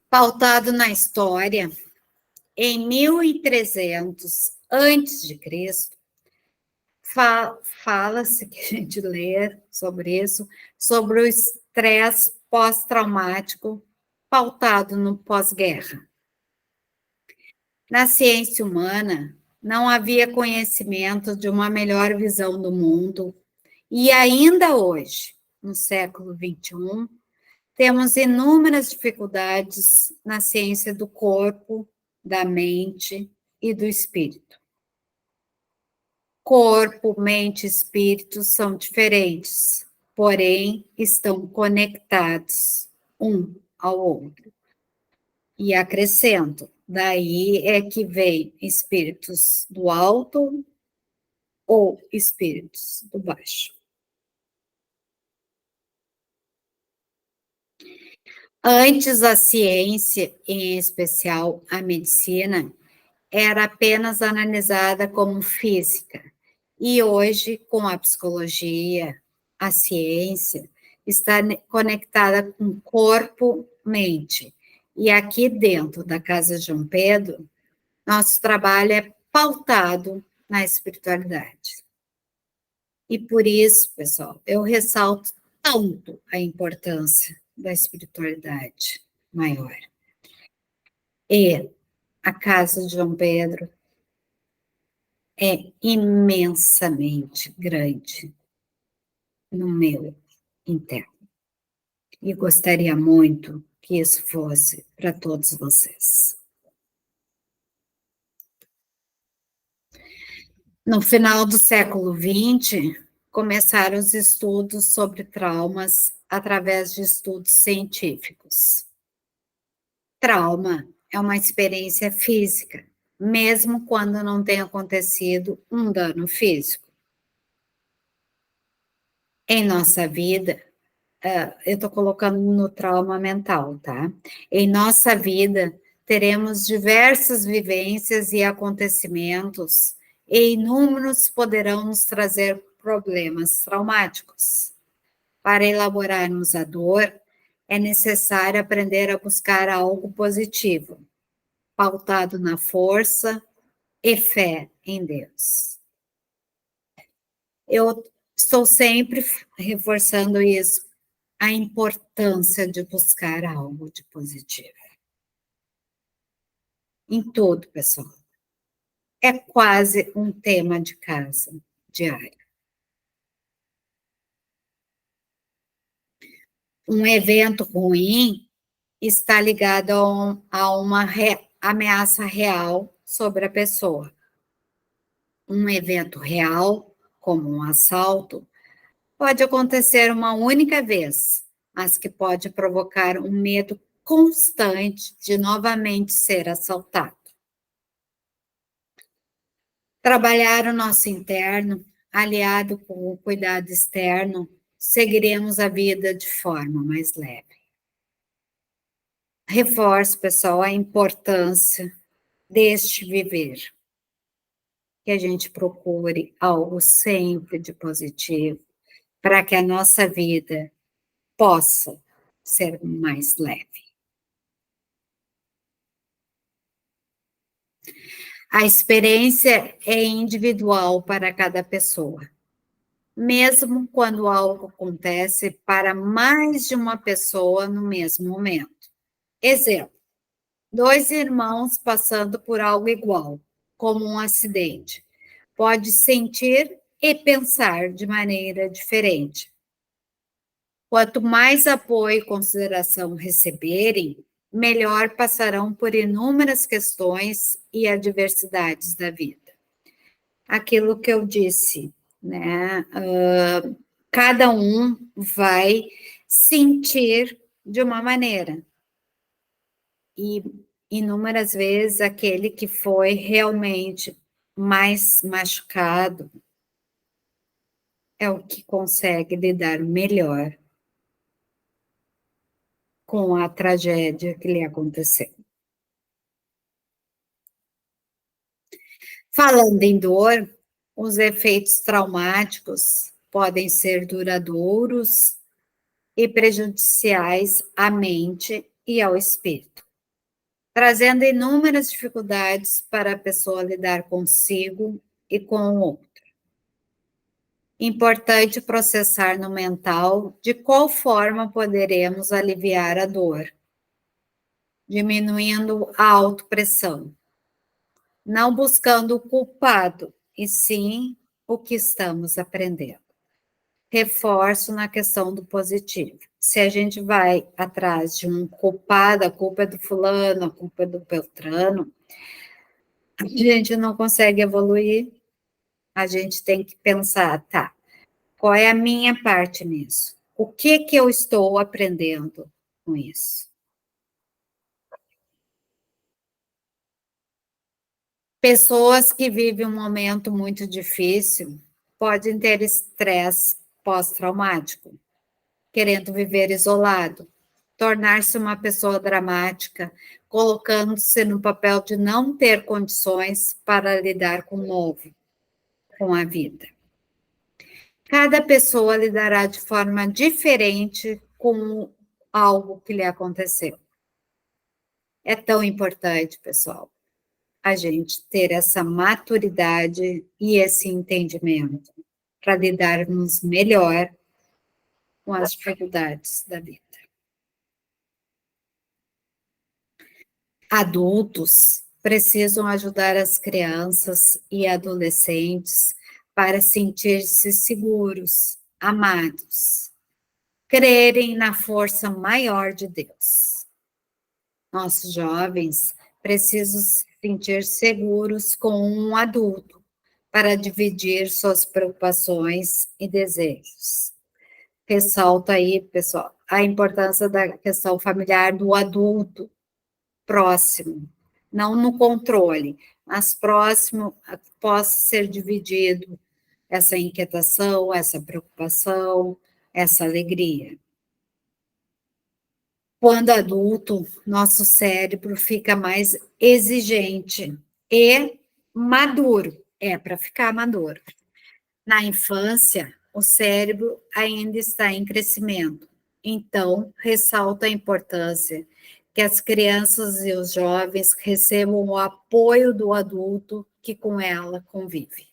Pautado na história, em 1300 a.C., fala-se, que a gente lê sobre isso, sobre o estresse pós-traumático pautado no pós-guerra. Na ciência humana, não havia conhecimento de uma melhor visão do mundo, e ainda hoje, no século XXI, temos inúmeras dificuldades na ciência do corpo, da mente e do espírito. Corpo, mente e espírito são diferentes, porém estão conectados um ao outro. E acrescento, daí é que vem espíritos do alto ou espíritos do baixo. Antes, a ciência, em especial a medicina, era apenas analisada como física. E hoje, com a psicologia, a ciência está conectada com corpo, mente. E aqui dentro da Casa João Pedro, nosso trabalho é pautado na espiritualidade. E por isso, pessoal, eu ressalto tanto a importância da espiritualidade maior. E a Casa de João Pedro é imensamente grande no meu interno. E gostaria muito que isso fosse para todos vocês. No final do século XX, começaram os estudos sobre traumas através de estudos científicos. Trauma é uma experiência física, mesmo quando não tenha acontecido um dano físico. Em nossa vida, eu estou colocando no trauma mental, tá? Em nossa vida, teremos diversas vivências e acontecimentos, e inúmeros poderão nos trazer problemas traumáticos. Para elaborarmos a dor, é necessário aprender a buscar algo positivo, pautado na força e fé em Deus. Eu estou sempre reforçando isso, a importância de buscar algo de positivo. Em tudo, pessoal. É quase um tema de casa diário. Um evento ruim está ligado a uma ameaça real sobre a pessoa. Um evento real, como um assalto, pode acontecer uma única vez, mas que pode provocar um medo constante de novamente ser assaltado. Trabalhar o nosso interno, aliado com o cuidado externo, seguiremos a vida de forma mais leve. Reforço, pessoal, a importância deste viver. Que a gente procure algo sempre de positivo, para que a nossa vida possa ser mais leve. A experiência é individual para cada pessoa, mesmo quando algo acontece para mais de uma pessoa no mesmo momento. Exemplo, 2 irmãos passando por algo igual, como um acidente, pode sentir e pensar de maneira diferente. Quanto mais apoio e consideração receberem, melhor passarão por inúmeras questões e adversidades da vida. Aquilo que eu disse, né? Cada um vai sentir de uma maneira. E inúmeras vezes aquele que foi realmente mais machucado é o que consegue lidar melhor com a tragédia que lhe aconteceu. Falando em dor, os efeitos traumáticos podem ser duradouros e prejudiciais à mente e ao espírito, trazendo inúmeras dificuldades para a pessoa lidar consigo e com o outro. Importante processar no mental de qual forma poderemos aliviar a dor, diminuindo a autopressão, não buscando o culpado, e sim o que estamos aprendendo. Reforço na questão do positivo. Se a gente vai atrás de um culpado, a culpa é do fulano, a culpa é do Beltrano, a gente não consegue evoluir, a gente tem que pensar, tá, qual é a minha parte nisso? O que eu estou aprendendo com isso? Pessoas que vivem um momento muito difícil podem ter estresse pós-traumático, querendo viver isolado, tornar-se uma pessoa dramática, colocando-se no papel de não ter condições para lidar com o novo, com a vida. Cada pessoa lidará de forma diferente com algo que lhe aconteceu. É tão importante, pessoal, a gente ter essa maturidade e esse entendimento para lidarmos melhor com as dificuldades da vida. Adultos precisam ajudar as crianças e adolescentes para sentir-se seguros, amados, crerem na força maior de Deus. Nossos jovens precisam se sentir seguros com um adulto para dividir suas preocupações e desejos. Ressalto aí, pessoal, a importância da questão familiar do adulto próximo, não no controle, mas próximo, possa ser dividido essa inquietação, essa preocupação, essa alegria. Quando adulto, nosso cérebro fica mais exigente e maduro, é para ficar maduro. Na infância, o cérebro ainda está em crescimento, então ressalta a importância que as crianças e os jovens recebam o apoio do adulto que com ela convive.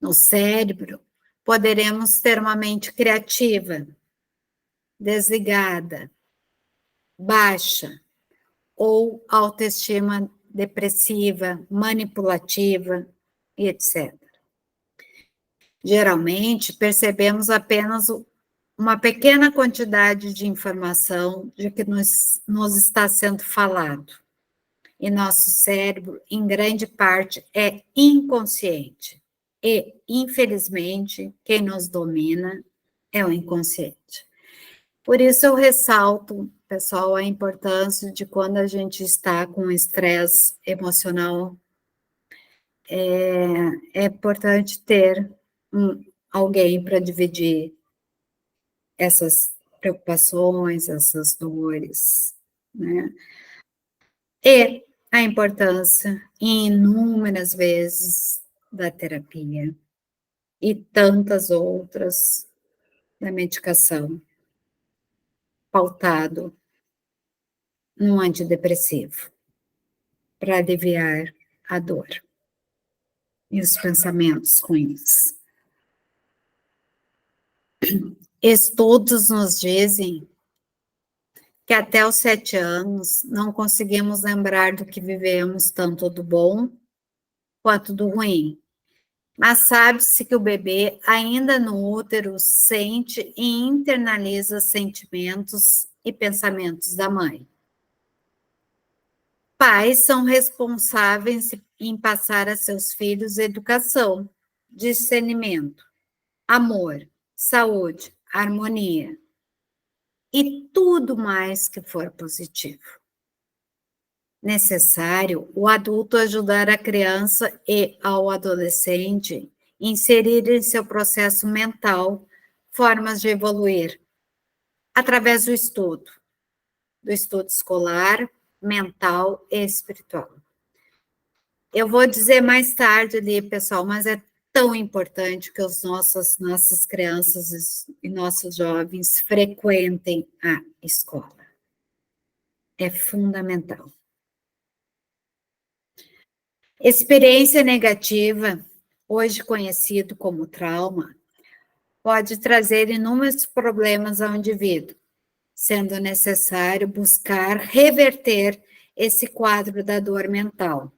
No cérebro, poderemos ter uma mente criativa, desligada, baixa, ou autoestima depressiva, manipulativa, e etc. Geralmente, percebemos apenas uma pequena quantidade de informação de que nos está sendo falado. E nosso cérebro, em grande parte, é inconsciente. E, infelizmente, quem nos domina é o inconsciente. Por isso eu ressalto, pessoal, a importância de quando a gente está com estresse emocional, é importante ter alguém para dividir essas preocupações, essas dores, né? E a importância, inúmeras vezes, da terapia e tantas outras da medicação, pautado num antidepressivo, para aliviar a dor e os pensamentos ruins. Estudos nos dizem que até os 7 anos não conseguimos lembrar do que vivemos, tanto do bom quanto do ruim. Mas sabe-se que o bebê, ainda no útero, sente e internaliza sentimentos e pensamentos da mãe. Pais são responsáveis em passar a seus filhos educação, discernimento, amor, saúde, harmonia e tudo mais que for positivo. Necessário o adulto ajudar a criança e ao adolescente inserir em seu processo mental formas de evoluir através do estudo escolar, mental e espiritual. Eu vou dizer mais tarde ali, pessoal, mas é tão importante que as nossas crianças e nossos jovens frequentem a escola. É fundamental. Experiência negativa, hoje conhecido como trauma, pode trazer inúmeros problemas ao indivíduo, sendo necessário buscar reverter esse quadro da dor mental.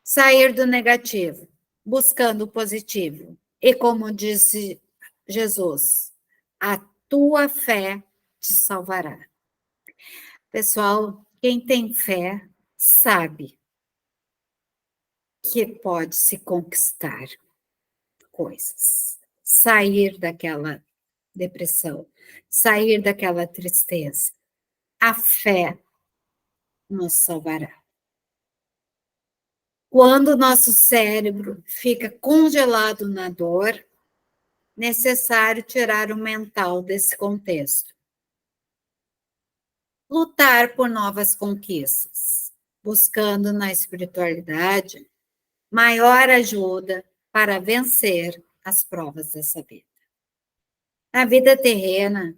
Sair do negativo, buscando o positivo. E como disse Jesus, a tua fé te salvará. Pessoal, quem tem fé sabe que pode se conquistar coisas, sair daquela depressão, sair daquela tristeza. A fé nos salvará. Quando o nosso cérebro fica congelado na dor, necessário tirar o mental desse contexto. Lutar por novas conquistas, buscando na espiritualidade maior ajuda para vencer as provas dessa vida. Na vida terrena,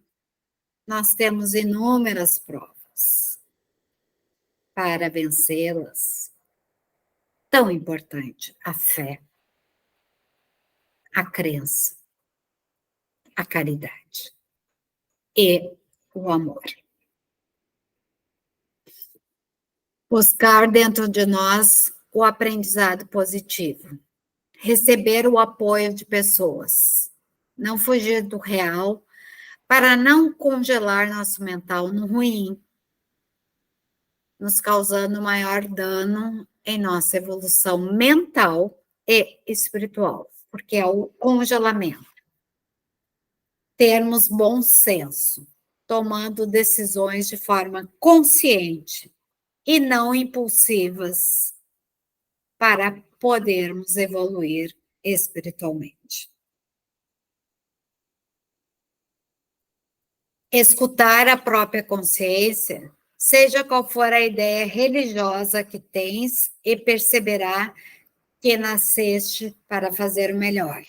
nós temos inúmeras provas. Para vencê-las, tão importante a fé, a crença, a caridade e o amor. Buscar dentro de nós o aprendizado positivo, receber o apoio de pessoas, não fugir do real, para não congelar nosso mental no ruim, nos causando maior dano em nossa evolução mental e espiritual, porque é o congelamento. Termos bom senso, tomando decisões de forma consciente e não impulsivas, para podermos evoluir espiritualmente. Escutar a própria consciência, seja qual for a ideia religiosa que tens, e perceberá que nasceste para fazer o melhor.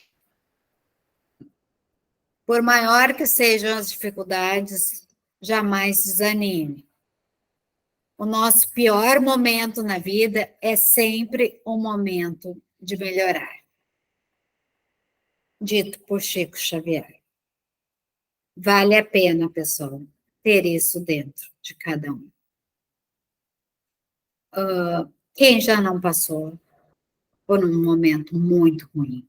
Por maior que sejam as dificuldades, jamais desanime. O nosso pior momento na vida é sempre um momento de melhorar. Dito por Chico Xavier. Vale a pena, pessoal, ter isso dentro de cada um. Quem já não passou por um momento muito ruim,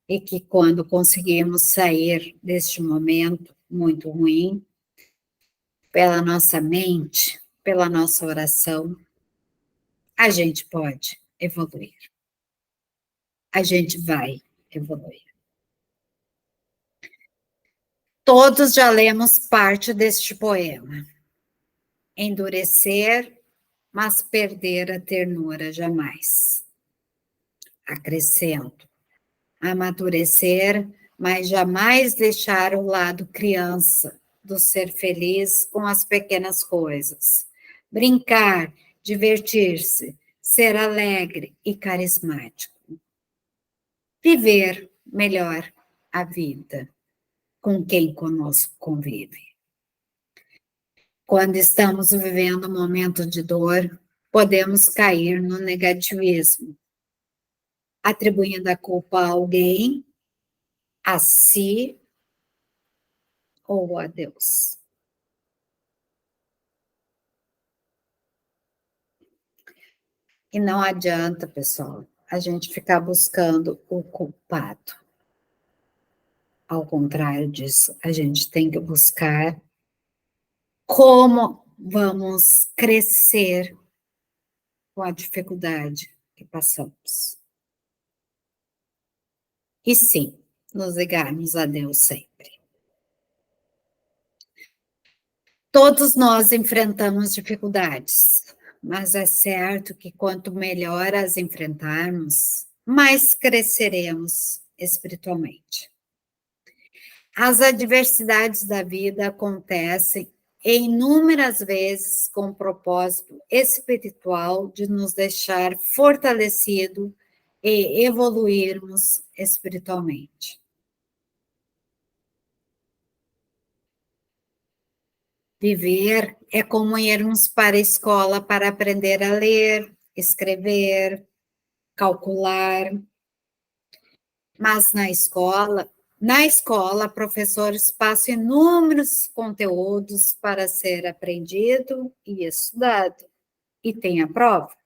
e que quando conseguimos sair deste momento muito ruim, pela nossa mente, pela nossa oração, a gente pode evoluir. A gente vai evoluir. Todos já lemos parte deste poema. Endurecer, mas perder a ternura jamais. Acrescento, amadurecer, mas jamais deixar o lado criança do ser feliz com as pequenas coisas. Brincar, divertir-se, ser alegre e carismático. Viver melhor a vida com quem conosco convive. Quando estamos vivendo um momento de dor, podemos cair no negativismo, atribuindo a culpa a alguém, a si ou a Deus. E não adianta, pessoal, a gente ficar buscando o culpado. Ao contrário disso, a gente tem que buscar como vamos crescer com a dificuldade que passamos. E sim, nos ligarmos a Deus sempre. Todos nós enfrentamos dificuldades, mas é certo que quanto melhor as enfrentarmos, mais cresceremos espiritualmente. As adversidades da vida acontecem inúmeras vezes com o propósito espiritual de nos deixar fortalecido e evoluirmos espiritualmente. Viver é como irmos para a escola para aprender a ler, escrever, calcular. Mas na escola, professores passam inúmeros conteúdos para ser aprendido e estudado. E tem a prova.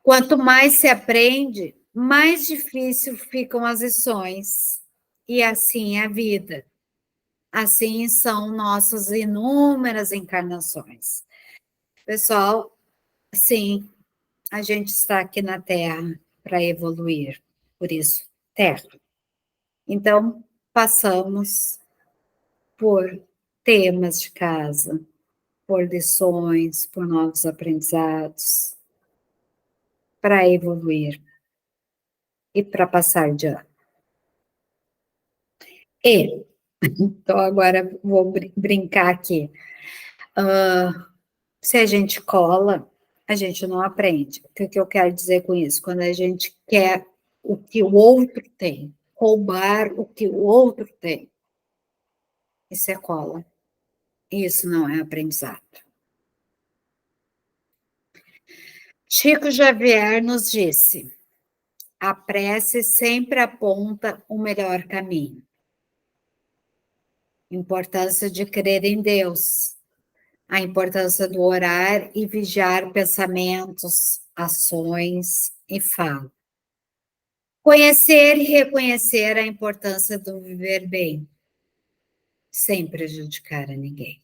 Quanto mais se aprende, mais difícil ficam as lições. E assim é a vida. Assim são nossas inúmeras encarnações. Pessoal, sim, a gente está aqui na Terra para evoluir. Por isso, Terra. Então, passamos por temas de casa, por lições, por novos aprendizados, para evoluir e para passar de ano. E, então agora vou brincar aqui. Se a gente cola, a gente não aprende. O que eu quero dizer com isso? Quando a gente quer o que o outro tem, roubar o que o outro tem, isso é cola. Isso não é aprendizado. Chico Xavier nos disse: a prece sempre aponta o melhor caminho. Importância de crer em Deus, a importância do orar e vigiar pensamentos, ações e fala. Conhecer e reconhecer a importância do viver bem, sem prejudicar a ninguém.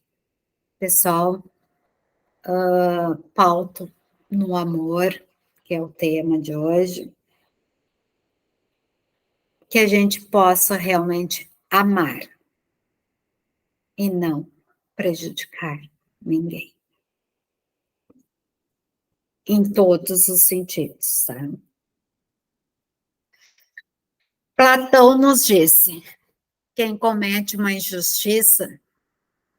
Pessoal, pauto no amor, que é o tema de hoje, que a gente possa realmente amar e não prejudicar ninguém. Em todos os sentidos, tá? Platão nos disse: quem comete uma injustiça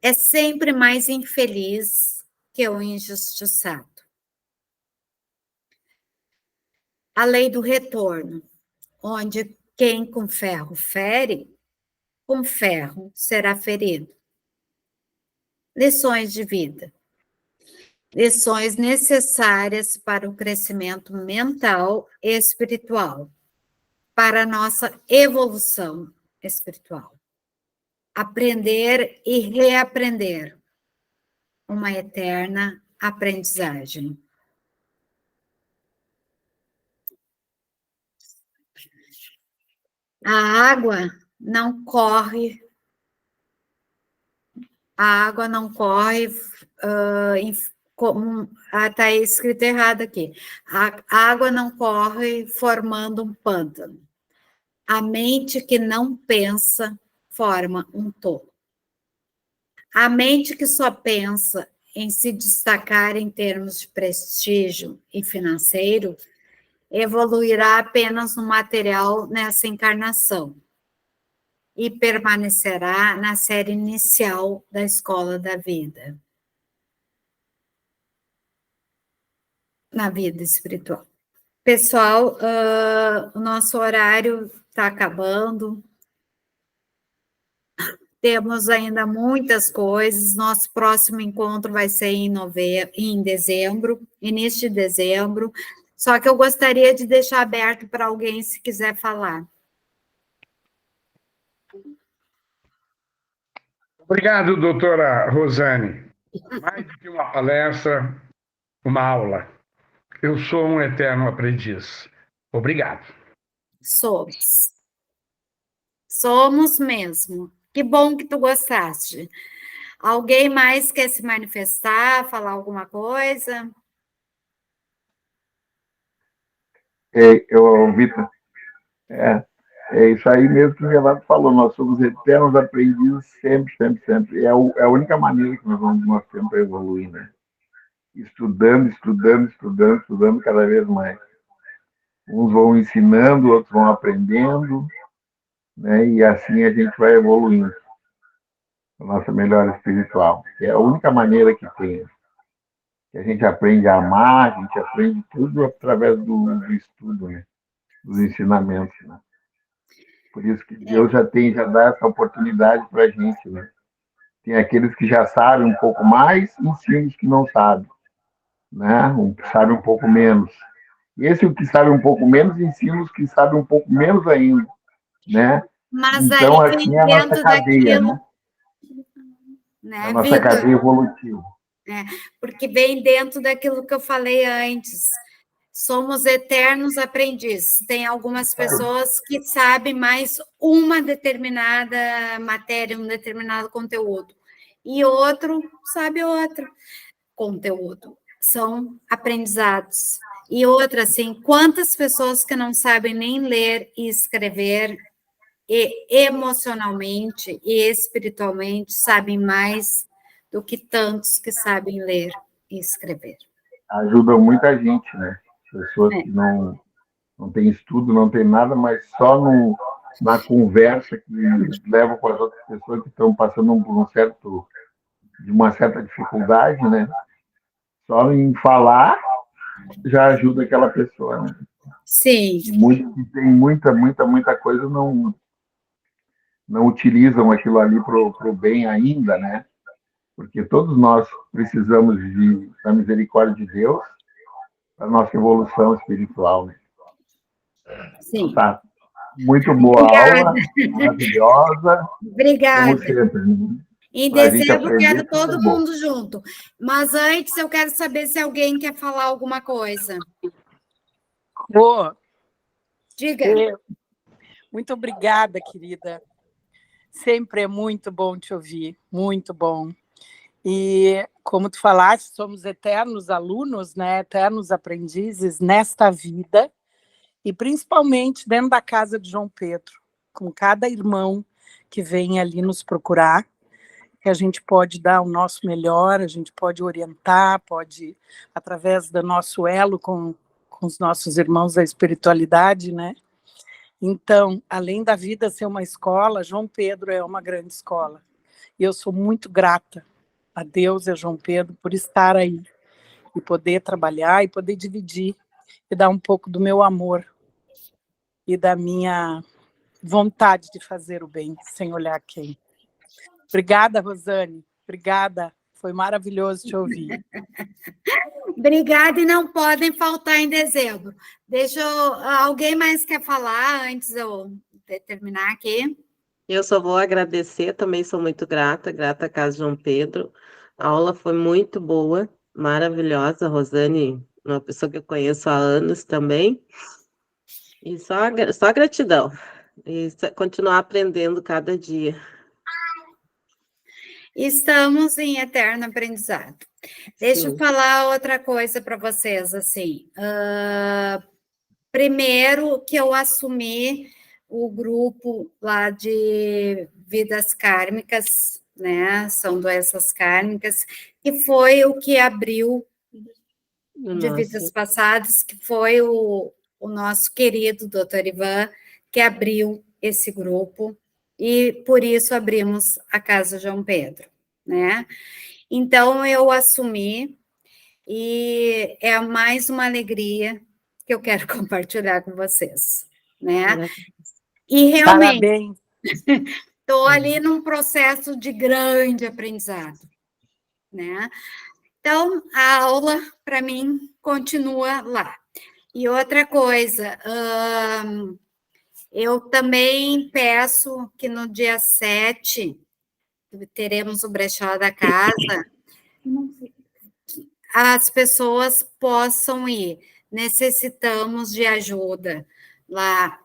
é sempre mais infeliz que o injustiçado. A lei do retorno, onde quem com ferro fere, com ferro será ferido. Lições de vida. Lições necessárias para o crescimento mental e espiritual, para a nossa evolução espiritual. Aprender e reaprender. Uma eterna aprendizagem. A água não corre a água não corre está escrito errado aqui. A água não corre formando um pântano. A mente que não pensa forma um tolo. A mente que só pensa em se destacar em termos de prestígio e financeiro evoluirá apenas no material nessa encarnação e permanecerá na série inicial da escola da vida, na vida espiritual. Pessoal, o nosso horário está acabando. Temos ainda muitas coisas. Nosso próximo encontro vai ser em dezembro, início de dezembro. Só que eu gostaria de deixar aberto para alguém se quiser falar. Obrigado, doutora Rosane. Mais do que uma palestra, uma aula. Eu sou um eterno aprendiz. Obrigado. Somos mesmo. Que bom que tu gostaste. Alguém mais quer se manifestar, falar alguma coisa? Vitor, é isso aí mesmo que o Renato falou, nós somos eternos aprendizes sempre, sempre, sempre. É a única maneira que nós temos para evoluir, né? Estudando cada vez mais. Uns vão ensinando, outros vão aprendendo, né? E assim a gente vai evoluindo. A nossa melhora espiritual. É a única maneira que tem. Que a gente aprende a amar, a gente aprende tudo através do estudo, né? Dos ensinamentos, né? Por isso que Deus já dá essa oportunidade para a gente, né? Tem aqueles que já sabem um pouco mais, ensina os que não sabem, né? Sabe um pouco menos. E esse o que sabe um pouco menos, ensina os que sabem um pouco menos ainda, né? Mas então, aí assim é a nossa cadeia, né? A nossa cadeia evolutiva. Porque vem dentro daquilo que eu falei antes. Somos eternos aprendizes. Tem algumas pessoas que sabem mais uma determinada matéria, um determinado conteúdo, e outro sabe outro conteúdo. São aprendizados. E outra, assim, quantas pessoas que não sabem nem ler e escrever, e emocionalmente e espiritualmente sabem mais do que tantos que sabem ler e escrever. Ajuda muita gente, né? Pessoas que não têm estudo, não têm nada, mas só na conversa que levam com as outras pessoas que estão passando por uma certa dificuldade, né? Só em falar já ajuda aquela pessoa, né? Sim. E tem muita coisa não utilizam aquilo ali para o bem ainda, né? Porque todos nós precisamos da misericórdia de Deus para a nossa evolução espiritual, né? Sim. Tá. Muito boa aula, maravilhosa. Obrigada. Como sempre. Né? Em dezembro, quero todo mundo junto. Mas antes, eu quero saber se alguém quer falar alguma coisa. Diga. Muito obrigada, querida. Sempre é muito bom te ouvir, muito bom. E, como tu falaste, somos eternos alunos, né? Eternos aprendizes nesta vida, e principalmente dentro da casa de João Pedro, com cada irmão que vem ali nos procurar, que a gente pode dar o nosso melhor, a gente pode orientar, pode, através do nosso elo com os nossos irmãos da espiritualidade, né? Então, além da vida ser uma escola, João Pedro é uma grande escola. E eu sou muito grata a Deus e a João Pedro por estar aí, e poder trabalhar, e poder dividir, e dar um pouco do meu amor, e da minha vontade de fazer o bem, sem olhar quem. Obrigada, Rosane. Obrigada. Foi maravilhoso te ouvir. Obrigada, e não podem faltar em dezembro. Alguém mais quer falar antes de eu terminar aqui? Eu só vou agradecer, também sou muito grata à Casa João Pedro. A aula foi muito boa, maravilhosa. A Rosane, uma pessoa que eu conheço há anos também. E só gratidão. E continuar aprendendo cada dia. Estamos em eterno aprendizado. Deixa eu Sim. falar outra coisa para vocês, assim. Primeiro que eu assumi o grupo lá de vidas kármicas, né? São doenças kármicas, que foi o que abriu de vidas Nossa. passadas, que foi o nosso querido Dr. Ivan, que abriu esse grupo, e por isso abrimos a Casa João Pedro, né? Então, eu assumi, e é mais uma alegria que eu quero compartilhar com vocês, né? Maravilha. E realmente, Parabéns. estou ali num processo de grande aprendizado, né? Então, a aula, para mim, continua lá. E outra coisa, eu também peço que no dia 7, teremos o brechó da casa, as pessoas possam ir. Necessitamos de ajuda lá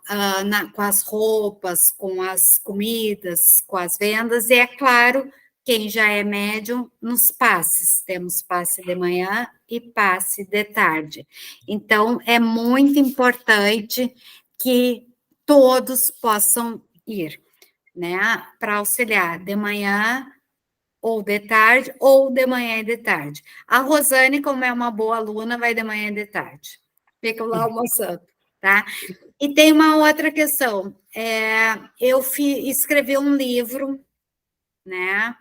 com as roupas, com as comidas, com as vendas, e é claro, quem já é médium, nos passes. Temos passe de manhã e passe de tarde. Então, é muito importante que todos possam ir, né, para auxiliar de manhã ou de tarde, ou de manhã e de tarde. A Rosane, como é uma boa aluna, vai de manhã e de tarde. Fica lá almoçando, tá? E tem uma outra questão. Eu escrevi um livro, né?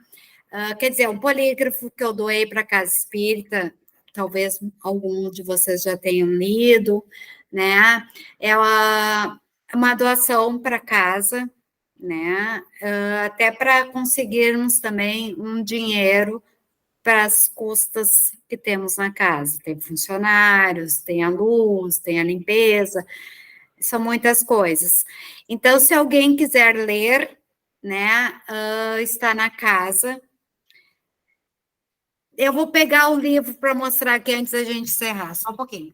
Quer dizer, um polígrafo que eu doei para a Casa Espírita, talvez algum de vocês já tenham lido, né? É uma doação para casa, né? Até para conseguirmos também um dinheiro para as custas que temos na casa. Tem funcionários, tem a luz, tem a limpeza, são muitas coisas. Então, se alguém quiser ler, né, está na casa. Eu vou pegar o livro para mostrar aqui antes da gente encerrar, só um pouquinho.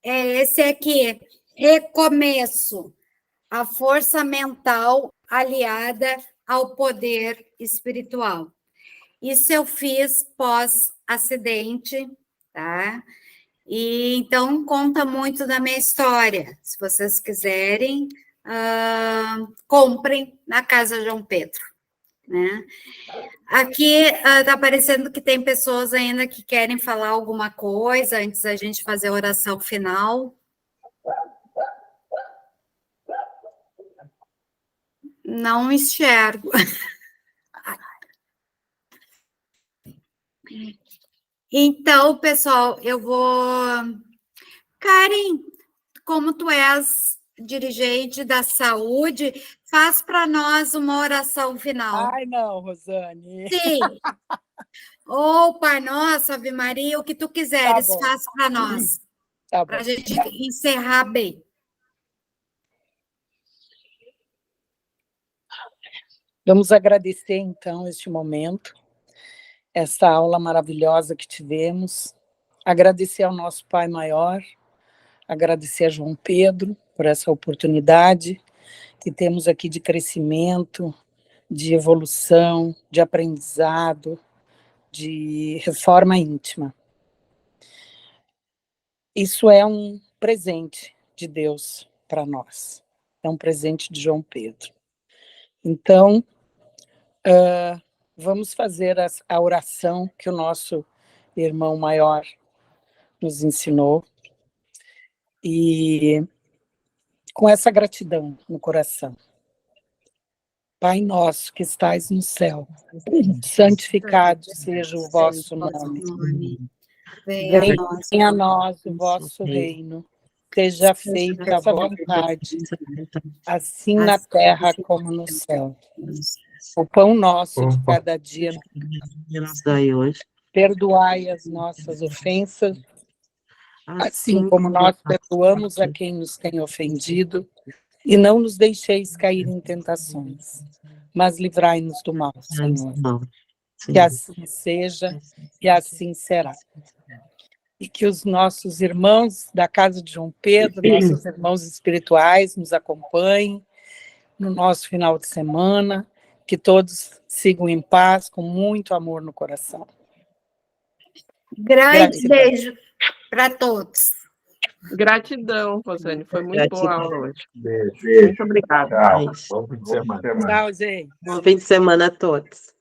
É esse aqui, Recomeço, a força mental aliada ao poder espiritual. Isso eu fiz pós-acidente, tá? E então conta muito da minha história. Se vocês quiserem, comprem na Casa João Pedro, né? Aqui está aparecendo que tem pessoas ainda que querem falar alguma coisa antes da gente fazer a oração final. Não enxergo. Então, pessoal, eu vou... Karen, como tu és dirigente da saúde, faz para nós uma oração final. Ai, não, Rosane. Sim. Ou Pai Nosso, Ave Maria, o que tu quiseres, Tá bom. faz para nós. Tá bom. Para a gente encerrar bem. Vamos agradecer, então, este momento, essa aula maravilhosa que tivemos, agradecer ao nosso Pai Maior, agradecer a João Pedro por essa oportunidade que temos aqui de crescimento, de evolução, de aprendizado, de reforma íntima. Isso é um presente de Deus para nós, é um presente de João Pedro. Então, vamos fazer a oração que o nosso irmão maior nos ensinou, e com essa gratidão no coração. Pai nosso que estais no céu, santificado seja o vosso nome. Venha a nós o vosso reino, seja feita a vontade, assim na terra como no céu. O pão nosso de Opa. cada dia, Nos dai hoje, perdoai as nossas ofensas, assim como nós perdoamos a quem nos tem ofendido, e não nos deixeis cair em tentações, mas livrai-nos do mal, Senhor. Que assim seja e assim será. E que os nossos irmãos da Casa de João Pedro, nossos irmãos espirituais, nos acompanhem no nosso final de semana, que todos sigam em paz, com muito amor no coração. Grande Gratidão. beijo para todos. Gratidão, Rosane. Foi muito boa a aula hoje. Beijo. Muito obrigada. Tchau. Beijo. Bom fim de semana. Tchau, gente. Bom fim de semana a todos.